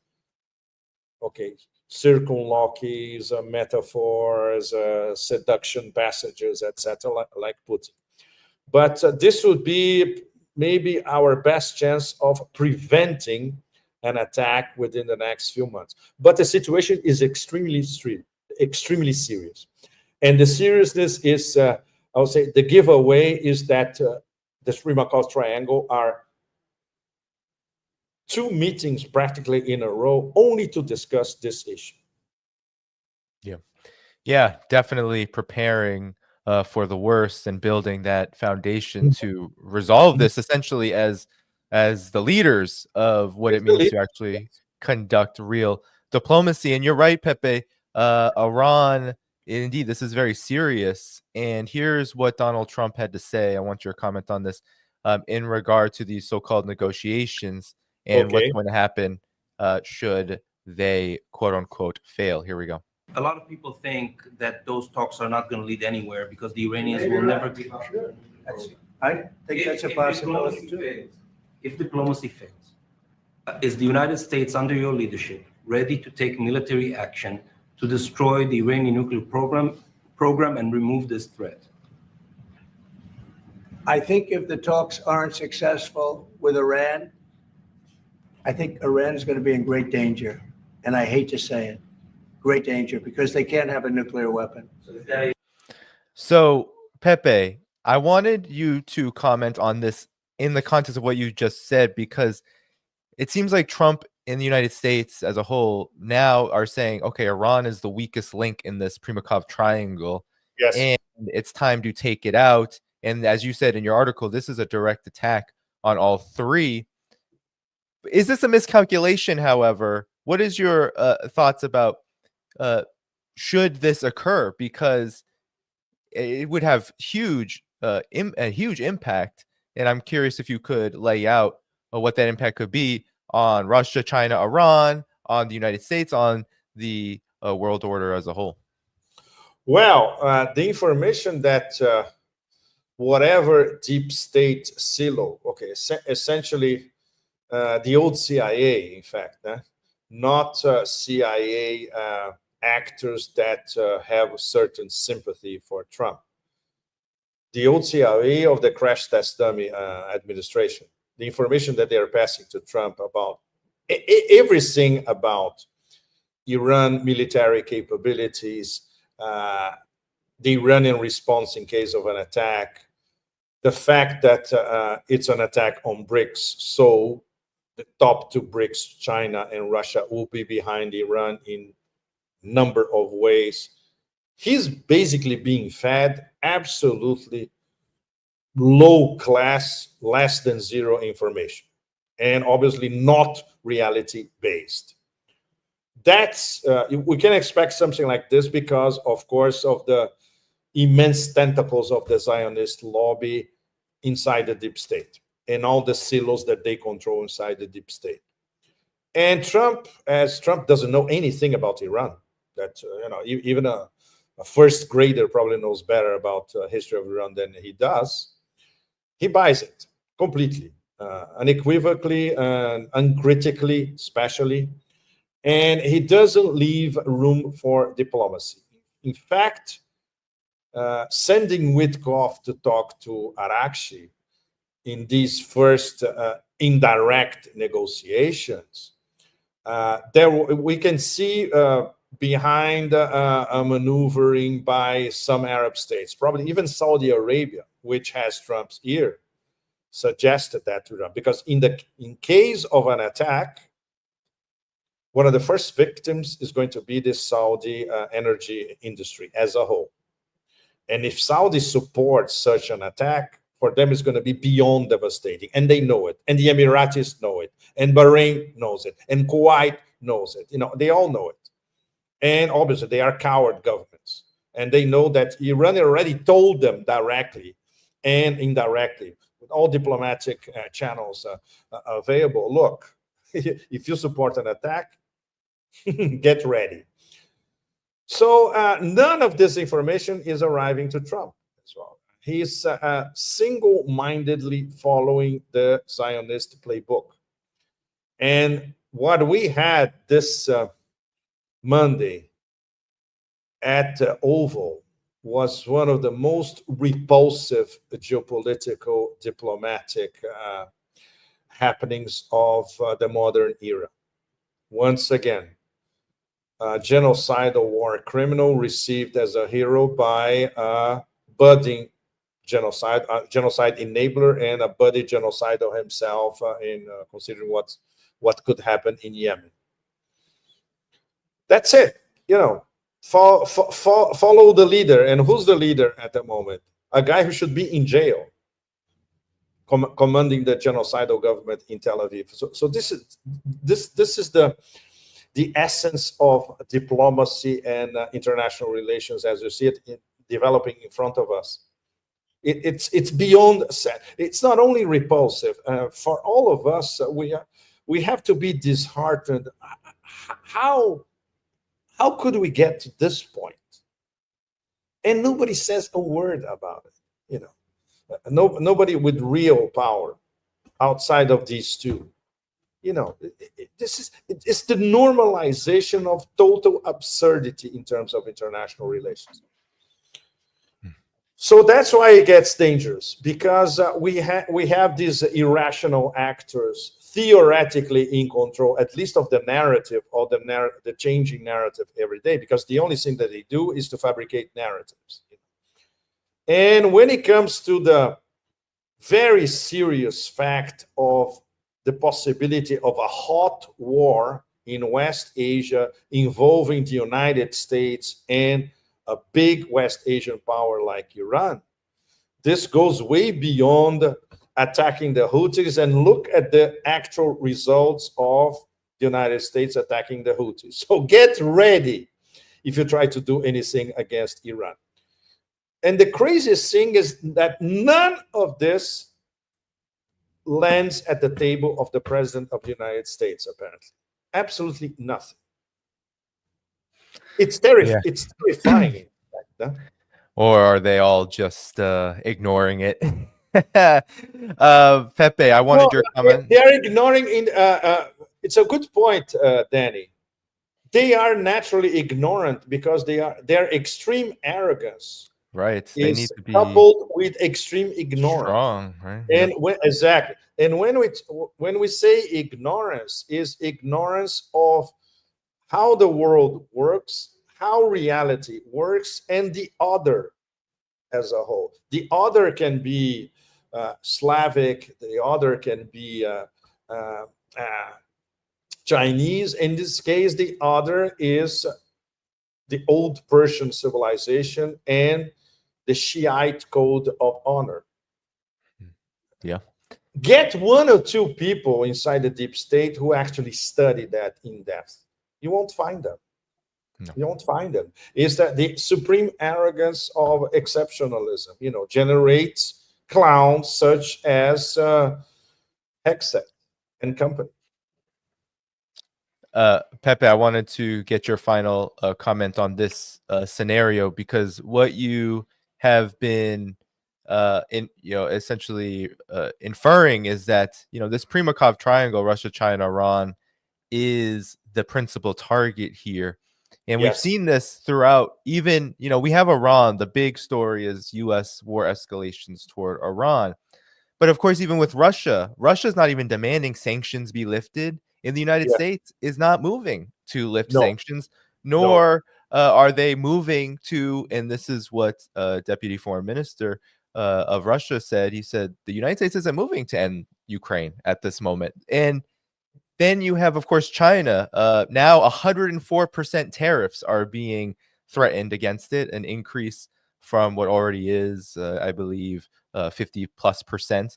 okay, circumloquies, metaphors, seduction passages, etc., like Putin. But this would be maybe our best chance of preventing an attack within the next few months. But the situation is extremely serious. And the seriousness is, I would say, the giveaway is that the Primakov triangle are 2 meetings practically in a row only to discuss this issue. Yeah, definitely preparing for the worst and building that foundation to resolve this essentially as the leaders of what it means to actually conduct real diplomacy. And you're right, Pepe. Iran, indeed, this is very serious. And here's what Donald Trump had to say. I want your comment on this in regard to these so-called negotiations and what's going to happen should they, quote unquote, fail. Here we go. A lot of people think that those talks are not going to lead anywhere because the Iranians will never give up. I think that's a possibility too. If diplomacy fails, is the United States, under your leadership, ready to take military action to destroy the Iranian nuclear program and remove this threat? I think if the talks aren't successful with Iran, I think Iran is going to be in great danger. And I hate to say it. Great danger, because they can't have a nuclear weapon. So, Pepe, I wanted you to comment on this in the context of what you just said, because it seems like Trump in the United States as a whole now are saying, okay, Iran is the weakest link in this Primakov triangle. Yes. And it's time to take it out. And as you said in your article, this is a direct attack on all 3. Is this a miscalculation, however? What is your thoughts about should this occur, because it would have a huge impact, and I'm curious if you could lay out what that impact could be on Russia, China, Iran, on the United States, on the world order as a whole. Well, the information that whatever deep state silo, okay, essentially the old CIA, in fact, not CIA actors that have a certain sympathy for Trump. The old CIA of the crash test dummy administration, the information that they are passing to Trump about everything about Iran military capabilities, the Iranian response in case of an attack, the fact that it's an attack on BRICS, so the top 2 BRICS, China and Russia, will be behind Iran in number of ways. He's basically being fed absolutely low class, less than zero information, and obviously not reality based. That's we can expect something like this because, of course, of the immense tentacles of the Zionist lobby inside the deep state and all the silos that they control inside the deep state. And Trump doesn't know anything about Iran. That even a first grader probably knows better about history of Iran than he does. He buys it completely, unequivocally, and uncritically, especially, and he doesn't leave room for diplomacy. In fact, sending Witkoff to talk to Arakshi in these first indirect negotiations, there we can see behind a maneuvering by some Arab states, probably even Saudi Arabia, which has Trump's ear, suggested that to Trump. Because in case of an attack, one of the first victims is going to be the Saudi energy industry as a whole. And if Saudi supports such an attack, for them it's going to be beyond devastating. And they know it. And the Emiratis know it. And Bahrain knows it. And Kuwait knows it. You know, they all know it. And obviously they are coward governments. And they know that Iran already told them directly and indirectly, with all diplomatic channels available, look, if you support an attack, get ready. So none of this information is arriving to Trump as well. He's single-mindedly following the Zionist playbook. And what we had this Monday at the Oval was one of the most repulsive geopolitical, diplomatic happenings of the modern era. Once again, a genocidal war criminal received as a hero by a budding genocide enabler and a budding genocidal himself in considering what could happen in Yemen. That's it. You know, follow the leader. And who's the leader at the moment? A guy who should be in jail, commanding the genocidal government in Tel Aviv. So this is the essence of diplomacy and international relations as you see it developing in front of us. It's beyond sad. It's not only repulsive for all of us. We have to be disheartened. How could we get to this point? And nobody says a word about it. You know, nobody with real power outside of these two. You know, it's the normalization of total absurdity in terms of international relations. So that's why it gets dangerous, because we have these irrational actors theoretically in control, at least of the narrative, or the changing narrative every day, because the only thing that they do is to fabricate narratives. And when it comes to the very serious fact of the possibility of a hot war in West Asia involving the United States and a big West Asian power like Iran, this goes way beyond attacking the Houthis. And look at the actual results of the United States attacking the Houthis. So get ready if you try to do anything against Iran. And the craziest thing is that none of this lands at the table of the President of the United States, apparently. Absolutely nothing. It's terrifying. Yeah. It's terrifying. In fact, huh? Or are they all just ignoring it? Pepe, I wanted your comment. They are ignoring. It's a good point, Danny. They are naturally ignorant because their extreme arrogance, right, they need to be coupled with extreme ignorance. Strong, right? And exactly. And when we say ignorance, is ignorance of how the world works, how reality works, and the other as a whole. The other can be Slavic, the other can be Chinese. In this case, the other is the old Persian civilization and the Shiite code of honor. Yeah. Get one or two people inside the deep state who actually study that in depth. You won't find them. No. You won't find them. It's that the supreme arrogance of exceptionalism, you know, generates clowns such as Hegseth and company. Pepe, I wanted to get your final comment on this scenario, because what you have been essentially inferring is that, this Primakov triangle, Russia, China, Iran, is the principal target here. And we've seen this throughout. Even, we have Iran. The big story is U.S. war escalations toward Iran. But of course, even with Russia, Russia's not even demanding sanctions be lifted. And the United States is not moving to lift sanctions, nor are they moving to, and this is what Deputy Foreign Minister of Russia said. He said the United States isn't moving to end Ukraine at this moment. And then you have, of course, China. Now 104% tariffs are being threatened against it, an increase from what already is, I believe, 50+%.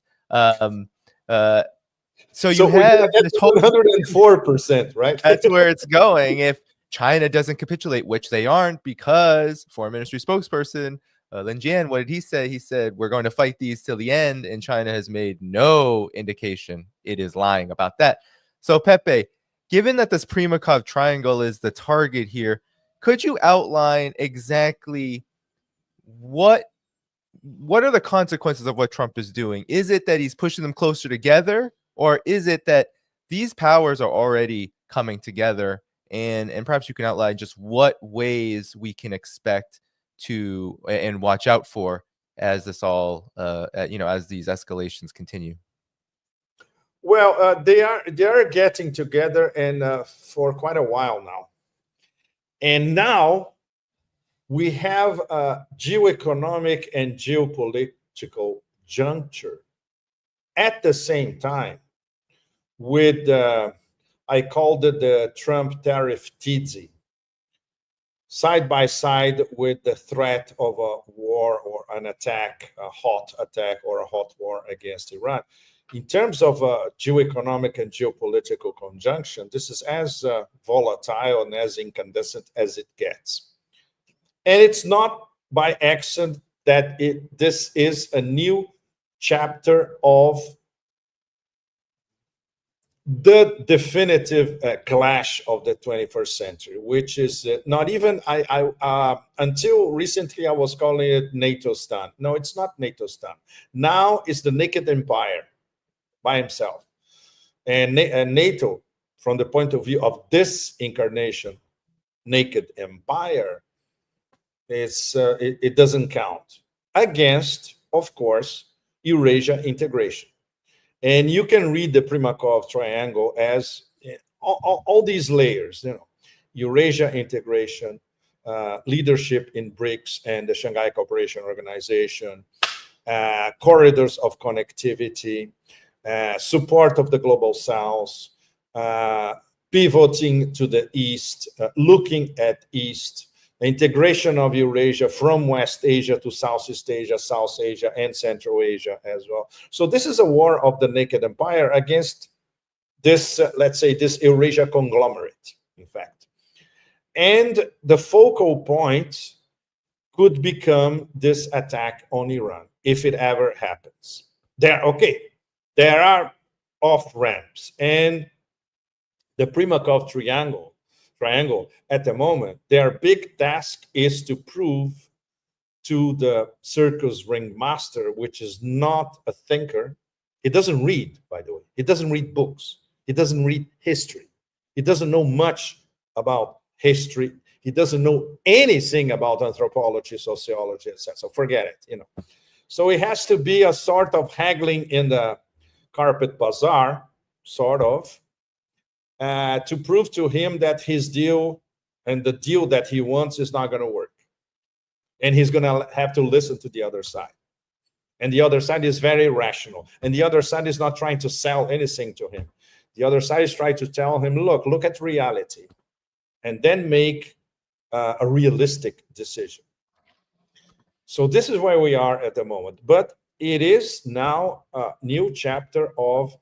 So you we're gonna have get this to whole 104%, right? that's where it's going if China doesn't capitulate, which they aren't, because Foreign Ministry spokesperson Lin Jian, what did he say? He said, we're going to fight these till the end, and China has made no indication it is lying about that. So Pepe, given that this Primakov triangle is the target here, could you outline exactly what are the consequences of what Trump is doing? Is it that he's pushing them closer together, or is it that these powers are already coming together? And perhaps you can outline just what ways we can expect to and watch out for as this all, as these escalations continue. Well, they are getting together, and for quite a while now. And now we have a geoeconomic and geopolitical juncture at the same time with, I called it the Trump tariff tizzy, side by side with the threat of a war or an attack, a hot attack or a hot war against Iran. In terms of geoeconomic and geopolitical conjunction, this is as volatile and as incandescent as it gets. And it's not by accident that this is a new chapter of the definitive clash of the 21st century, which is not even, until recently I was calling it NATO-stan. No, it's not NATO-stan. Now it's the naked empire by himself. And NATO, from the point of view of this incarnation, naked empire, it doesn't count against, of course, Eurasia integration. And you can read the Primakov triangle as all these layers, Eurasia integration, leadership in BRICS and the Shanghai Cooperation Organization, corridors of connectivity, support of the global south, pivoting to the east, looking at east, integration of Eurasia from West Asia to Southeast Asia, South Asia, and Central Asia as well. So this is a war of the naked empire against this, let's say, this Eurasia conglomerate, in fact. And the focal point could become this attack on Iran, if it ever happens. There are off-ramps, and the Primakov triangle at the moment, their big task is to prove to the circus ringmaster, which is not a thinker. He doesn't read, by the way. He doesn't read books. He doesn't read history. He doesn't know much about history. He doesn't know anything about anthropology, sociology, etc. So forget it, So it has to be a sort of haggling in the carpet bazaar, sort of, to prove to him that his deal and the deal that he wants is not going to work. And he's going to have to listen to the other side. And the other side is very rational. And the other side is not trying to sell anything to him. The other side is trying to tell him, look at reality. And then make a realistic decision. So this is where we are at the moment. But it is now a new chapter of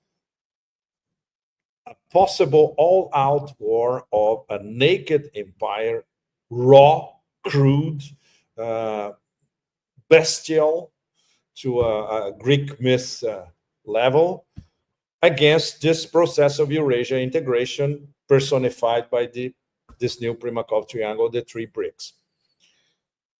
a possible all-out war of a naked empire, raw, crude, bestial, to a Greek myth level, against this process of Eurasia integration personified by this new Primakov triangle, the three BRICS.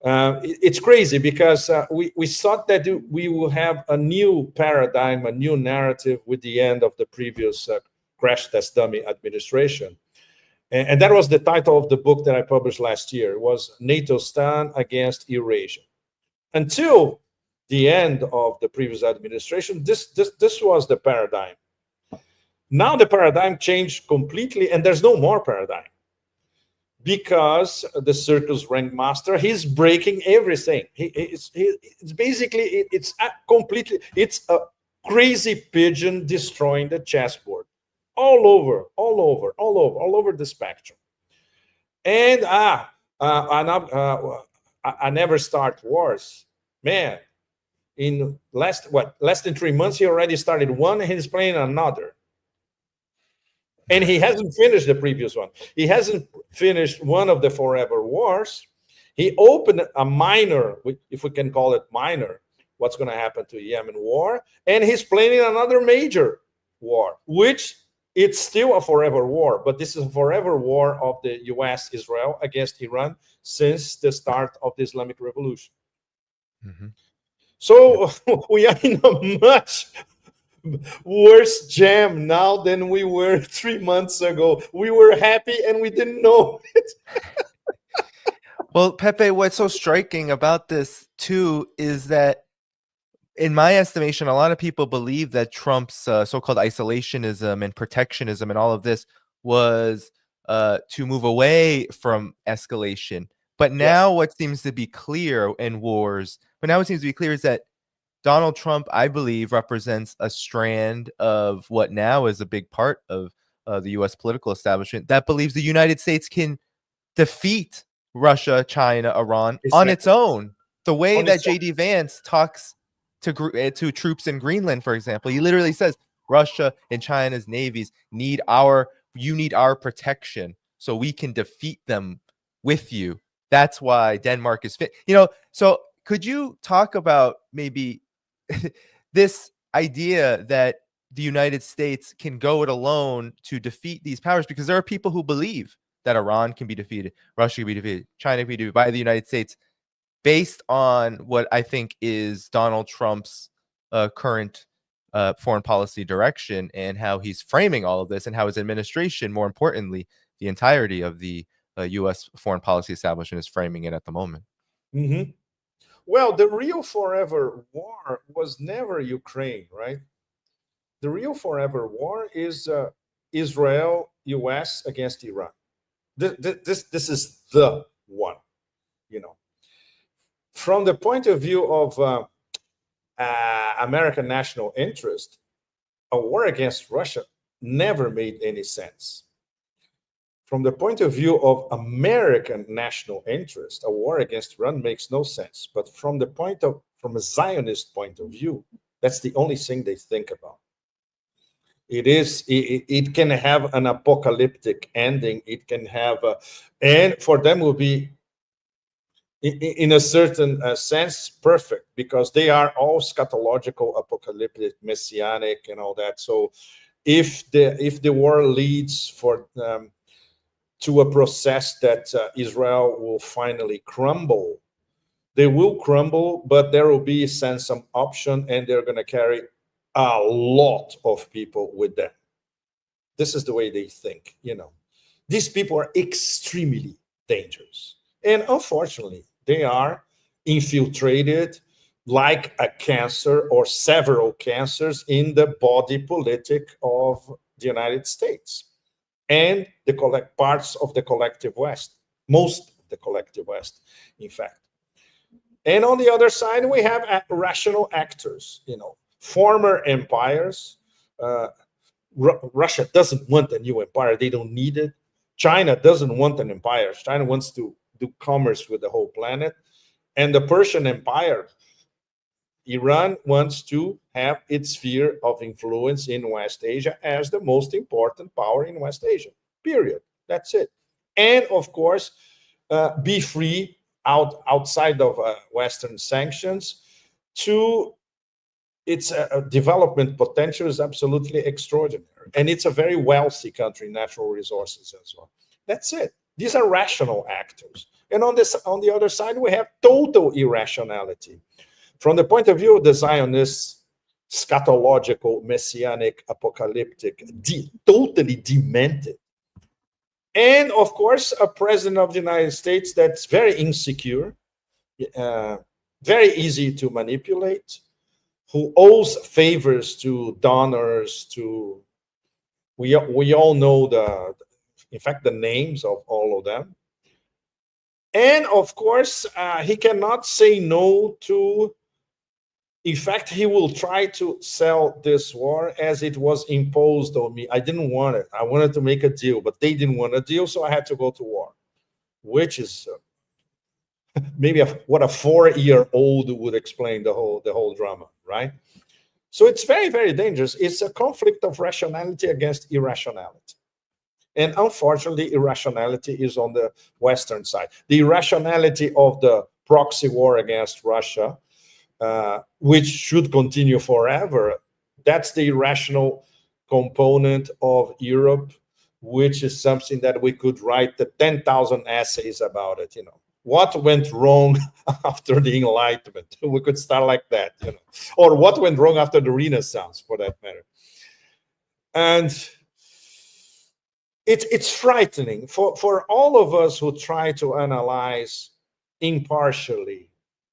It's crazy because we thought that we will have a new paradigm, a new narrative with the end of the previous crash test dummy administration. And that was the title of the book that I published last year. It was NATO-stan against Eurasia. Until the end of the previous administration, this was the paradigm. Now the paradigm changed completely, and there's no more paradigm. Because the circus ringmaster, he's breaking everything. It's basically, it's a crazy pigeon destroying the chessboard. All over the spectrum. And I never start wars. Man, in less than 3 months, he already started one and he's planning another. And he hasn't finished the previous one. He hasn't finished one of the forever wars. He opened a minor, if we can call it minor, what's going to happen to Yemen war. And he's planning another major war, which it's still a forever war. But this is a forever war of the US, Israel against Iran since the start of the Islamic Revolution. Mm-hmm. So we are in a much worse jam now than we were 3 months ago. We were happy and we didn't know it. Well, Pepe, what's so striking about this too is that, in my estimation, a lot of people believe that Trump's so-called isolationism and protectionism and all of this was to move away from escalation. But now what seems to be clear in wars, is that Donald Trump, I believe, represents a strand of what now is a big part of the U.S. political establishment that believes the United States can defeat Russia, China, Iran on its own. The way that J.D. Vance talks to troops in Greenland, for example, he literally says Russia and China's navies need our protection so we can defeat them with you. That's why Denmark is fit. So could you talk about maybe this idea that the United States can go it alone to defeat these powers? Because there are people who believe that Iran can be defeated, Russia can be defeated, China can be defeated by the United States, based on what I think is Donald Trump's current foreign policy direction and how he's framing all of this, and how his administration, more importantly, the entirety of the U.S. foreign policy establishment is framing it at the moment. Mm-hmm. Well, the real forever war was never Ukraine, right? The real forever war is Israel, U.S. against Iran. This is the one, From the point of view of American national interest, a war against Russia never made any sense. From the point of view of American national interest, a war against Iran makes no sense. But from a Zionist point of view, that's the only thing they think about. It can have an apocalyptic ending. It can have, and for them will be, in a certain sense, perfect, because they are all scatological, apocalyptic, messianic, and all that. So, if the war leads to a process that Israel will finally crumble, they will crumble, but there will be some option, and they're going to carry a lot of people with them. This is the way they think, These people are extremely dangerous. And unfortunately, they are infiltrated like a cancer or several cancers in the body politic of the United States and the parts of the collective West, most of the collective West, in fact. And on the other side, we have rational actors, former empires. Russia doesn't want a new empire. They don't need it. China doesn't want an empire. China wants to do commerce with the whole planet. And the Persian Empire, Iran wants to have its sphere of influence in West Asia as the most important power in West Asia, period. That's it. And of course, be free outside of Western sanctions. Its development potential is absolutely extraordinary. And it's a very wealthy country, natural resources as well. That's it. These are rational actors. And on the other side, we have total irrationality. From the point of view of the Zionists, scatological, messianic, apocalyptic, totally demented. And of course, a president of the United States that's very insecure, very easy to manipulate, who owes favors to donors, we all know in fact, the names of all of them. And of course, he cannot say no to, in fact, he will try to sell this war as it was imposed on me. I didn't want it. I wanted to make a deal, but they didn't want a deal, so I had to go to war, which is maybe what a 4-year-old would explain the whole drama, right? So it's very, very dangerous. It's a conflict of rationality against irrationality. And unfortunately, irrationality is on the Western side. The irrationality of the proxy war against Russia, which should continue forever, that's the irrational component of Europe, which is something that we could write the 10,000 essays about it, What went wrong after the Enlightenment? We could start like that, Or what went wrong after the Renaissance, for that matter. And it's frightening for all of us who try to analyze impartially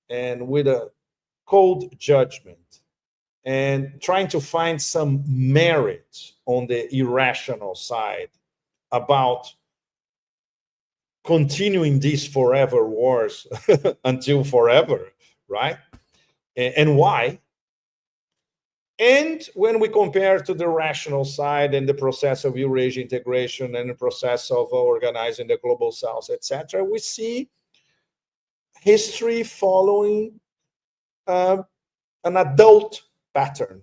and with a cold judgment and trying to find some merit on the irrational side about continuing these forever wars until forever, right? And why? And when we compare to the rational side and the process of Eurasian integration and the process of organizing the global south, etc., we see history following an adult pattern,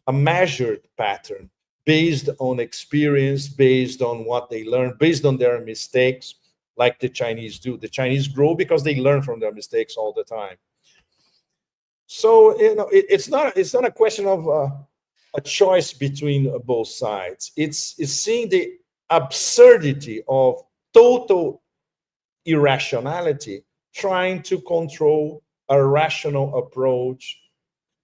a measured pattern, based on experience, based on what they learn, based on their mistakes, like the Chinese do. The Chinese grow because they learn from their mistakes all the time. So it's not a question of a choice between both sides. It's seeing the absurdity of total irrationality, trying to control a rational approach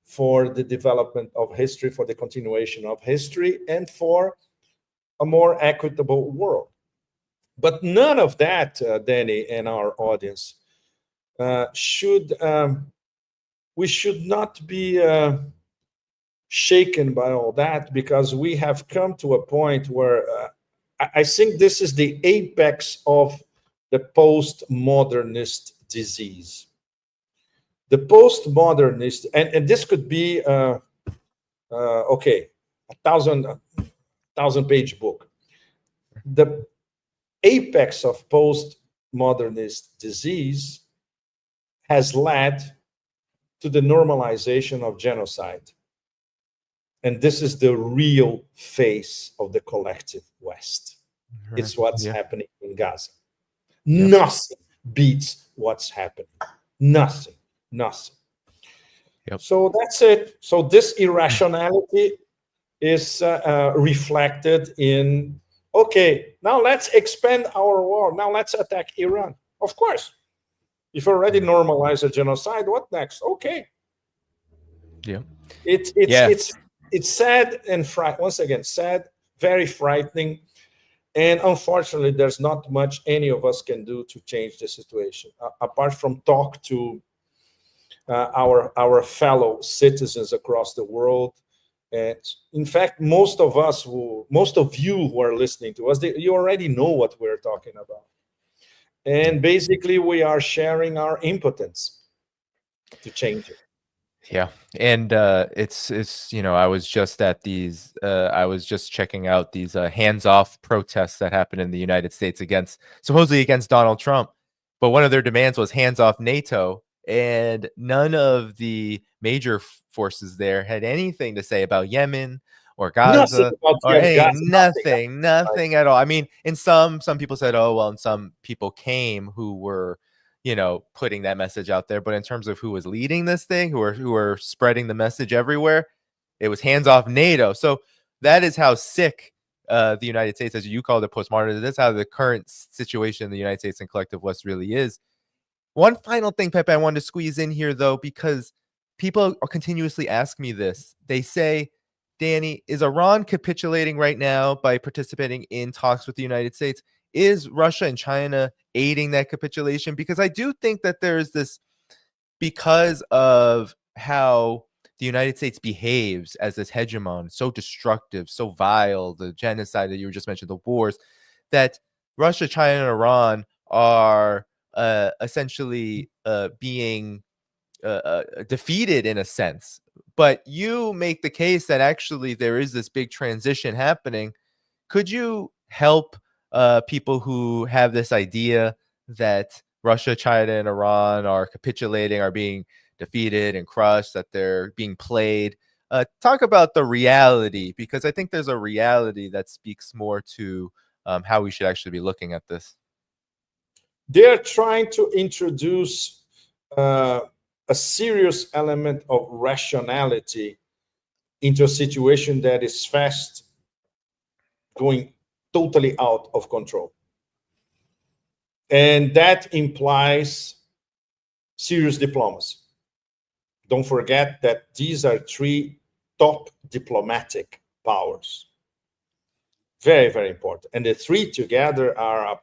for the development of history, for the continuation of history, and for a more equitable world. But none of that, Danny and our audience, we should not be shaken by all that, because we have come to a point where I think this is the apex of the postmodernist disease. The postmodernist, and this could be okay, a 1,000-page book. The apex of postmodernist disease has led to the normalization of genocide. And this is the real face of the collective West. Right. It's what's happening in Gaza. Yep. Nothing beats what's happening. Nothing. Yep. So that's it. So this irrationality is reflected in, okay, now let's expand our war. Now let's attack Iran. Of course. If already normalized a genocide, what next? Okay. Yeah. It's sad and once again, sad, very frightening. And unfortunately, there's not much any of us can do to change the situation, apart from talk to our fellow citizens across the world. And in fact, most of you who are listening to us, you already know what we're talking about. And basically, we are sharing our impotence to change it. Yeah, and it's I was just at these. I was just checking out these hands-off protests that happened in the United States supposedly against Donald Trump, but one of their demands was hands-off NATO, and none of the major forces there had anything to say about Yemen or Gaza, nothing at all. I mean, in some people said, oh well, and some people came who were, putting that message out there. But in terms of who was leading this thing, who are spreading the message everywhere, it was hands off NATO. So that is how sick the United States, as you called it, postmodern. That's how the current situation in the United States and collective West really is. One final thing, Pepe, I wanted to squeeze in here, though, because people continuously ask me this. They say, Danny, is Iran capitulating right now by participating in talks with the United States? Is Russia and China aiding that capitulation? Because I do think that there's this, because of how the United States behaves as this hegemon, so destructive, so vile, the genocide that you just mentioned, the wars, that Russia, China, and Iran are essentially being defeated in a sense. But you make the case that actually there is this big transition happening. Could you help people who have this idea that Russia, China, and Iran are capitulating, are being defeated and crushed, that they're being played. Talk about the reality, because I think there's a reality that speaks more to how we should actually be looking at this. They're trying to introduce a serious element of rationality into a situation that is fast going totally out of control. And that implies serious diplomacy. Don't forget that these are three top diplomatic powers. Very, very important. And the three together are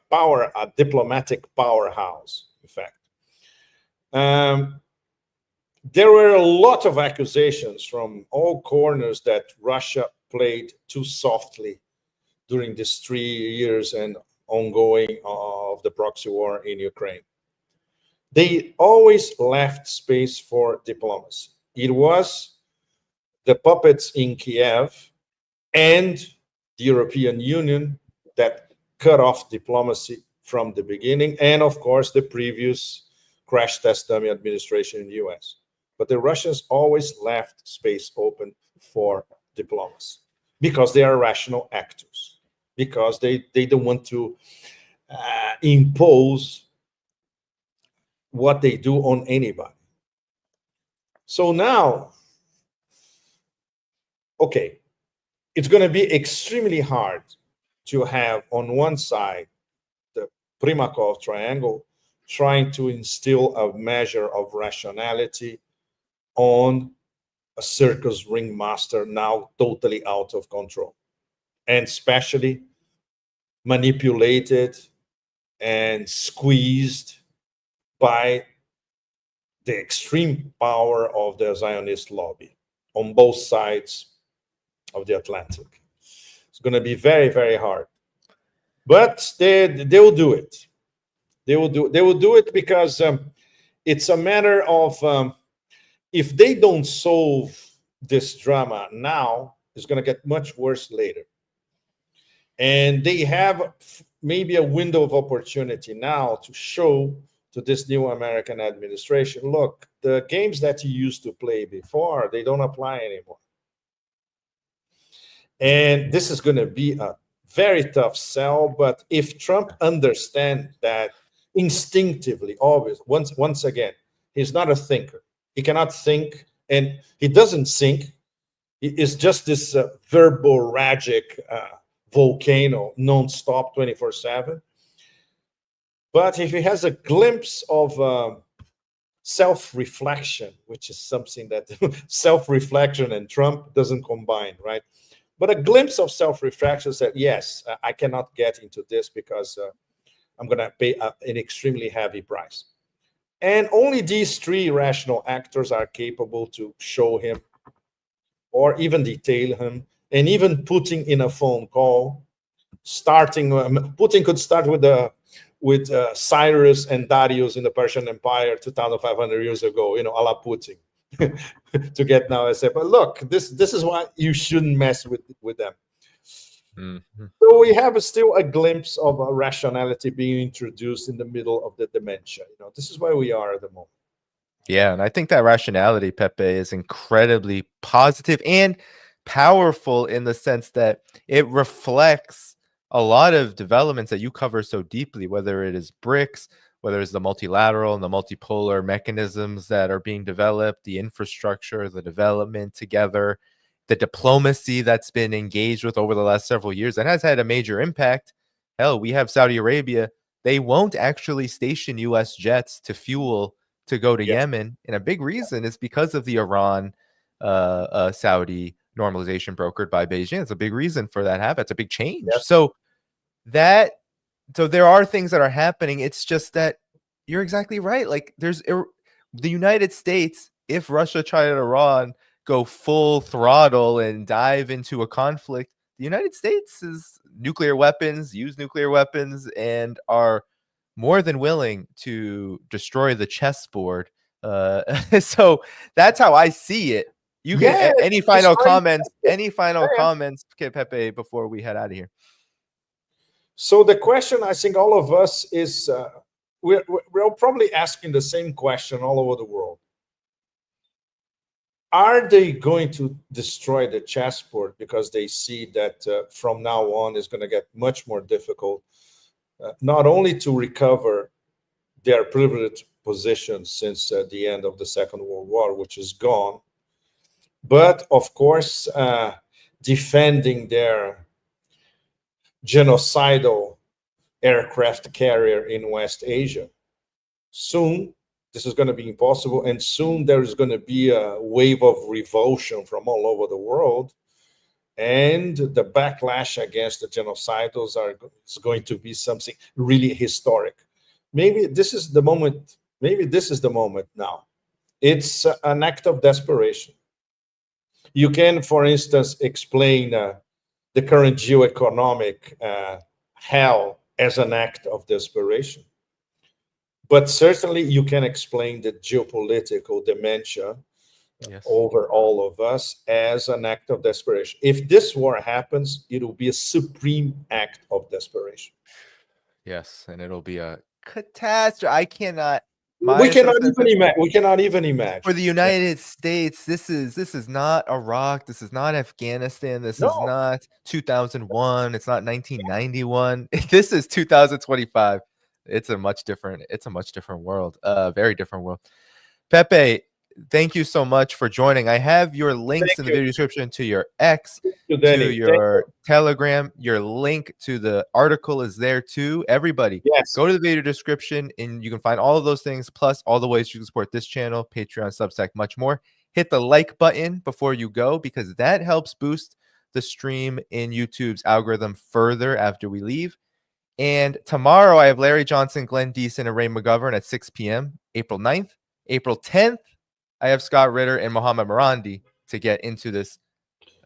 a diplomatic powerhouse, in fact. There were a lot of accusations from all corners that Russia played too softly during these 3 years and ongoing of the proxy war in Ukraine. They always left space for diplomacy. It was the puppets in Kiev and the European Union that cut off diplomacy from the beginning, and of course the previous crash test dummy administration in the US. But the Russians always left space open for diplomacy because they are rational actors, because they don't want to impose what they do on anybody. So now, okay, it's going to be extremely hard to have on one side the Primakov triangle trying to instill a measure of rationality on a circus ringmaster now totally out of control, and especially manipulated and squeezed by the extreme power of the Zionist lobby on both sides of the Atlantic. It's going to be very, very hard, but they will do it. They will do it because it's a matter of if they don't solve this drama now, it's going to get much worse later. And they have maybe a window of opportunity now to show to this new American administration, look, the games that you used to play before, they don't apply anymore. And this is going to be a very tough sell, but if Trump understands that instinctively, always, once again, he's not a thinker. He cannot think, and he doesn't think. It's just this verboragic volcano, non-stop, 24/7. But if he has a glimpse of self-reflection, which is something that self-reflection and Trump doesn't combine, right? But a glimpse of self-reflection that, yes, I cannot get into this because I'm going to pay an extremely heavy price. And only these three rational actors are capable to show him or even detail him, and even putting in a phone call, starting, Putin could start with Cyrus and Darius in the Persian Empire 2,500 years ago, a la Putin, to get now. I say, but look, this is why you shouldn't mess with them. Mm-hmm. So we have still a glimpse of a rationality being introduced in the middle of the dementia. This is where we are at the moment. Yeah, and I think that rationality, Pepe, is incredibly positive and powerful in the sense that it reflects a lot of developments that you cover so deeply, whether it is BRICS, whether it's the multilateral and the multipolar mechanisms that are being developed, the infrastructure, the development together, the diplomacy that's been engaged with over the last several years, that has had a major impact. Hell, we have Saudi Arabia. They won't actually station U.S. jets to fuel to go to Yemen. And a big reason is because of the Iran Saudi normalization brokered by Beijing. It's a big reason for that happen. It's a big change. Yes. So there are things that are happening. It's just that you're exactly right. Like there's the United States, if Russia, China, and Iran go full throttle and dive into a conflict, the United States is nuclear weapons, use nuclear weapons, and are more than willing to destroy the chessboard. So that's how I see it. You can any final comments? Any final comments, Pepe, before we head out of here? So the question I think all of us is we're probably asking the same question all over the world. Are they going to destroy the chessboard because they see that from now on it's going to get much more difficult, not only to recover their privileged position since the end of the Second World War, which is gone, but of course defending their genocidal aircraft carrier in West Asia? Soon this is going to be impossible, and soon there is going to be a wave of revulsion from all over the world, and the backlash against the genocidals is going to be something really historic. Maybe this is the moment. Maybe this is the moment now. It's an act of desperation. You can, for instance, explain the current geoeconomic hell as an act of desperation. But certainly you can explain the geopolitical dementia over all of us as an act of desperation. If this war happens, it will be a supreme act of desperation. Yes, and it'll be a catastrophe. I cannot. We cannot even imagine. We cannot even imagine. For the United States, this is not Iraq. This is not Afghanistan. This is not 2001. It's not 1991. This is 2025. It's a much different world. Very different world. Pepe, thank you so much for joining. I have your links in the video description to your X, to your Telegram. Your link to the article is there too. Everybody, go to the video description and you can find all of those things, plus all the ways you can support this channel, Patreon, Substack, much more. Hit the like button before you go, because that helps boost the stream in YouTube's algorithm further after we leave. And tomorrow I have Larry Johnson, Glenn Deason, and Ray McGovern at 6 p.m. April 9th. April 10th, I have Scott Ritter and Mohammed Marandi to get into this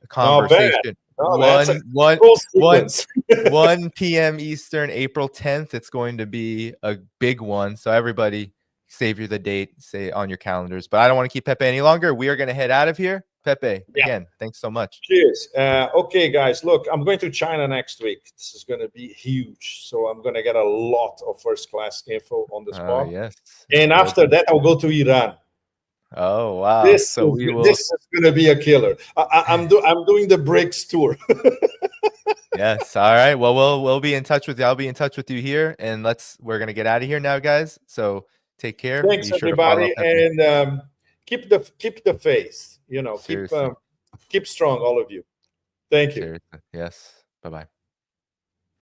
conversation. 1 p.m. Eastern, April 10th. It's going to be a big one. So everybody save you the date, say on your calendars. But I don't want to keep Pepe any longer. We are going to head out of here. Pepe, again, thanks so much. Cheers. Okay, guys, look, I'm going to China next week. This is going to be huge. So I'm going to get a lot of first-class info on the spot. Yes. And after that, I'll go to Iran. Oh, wow. This is going to be a killer. I'm doing the BRICS tour. Yes. All right. Well, we'll be in touch with you. I'll be in touch with you here, and we're going to get out of here now, guys. So take care. Thanks, everybody. And keep the faith, keep strong, all of you. Thank you. Seriously. Yes. Bye-bye.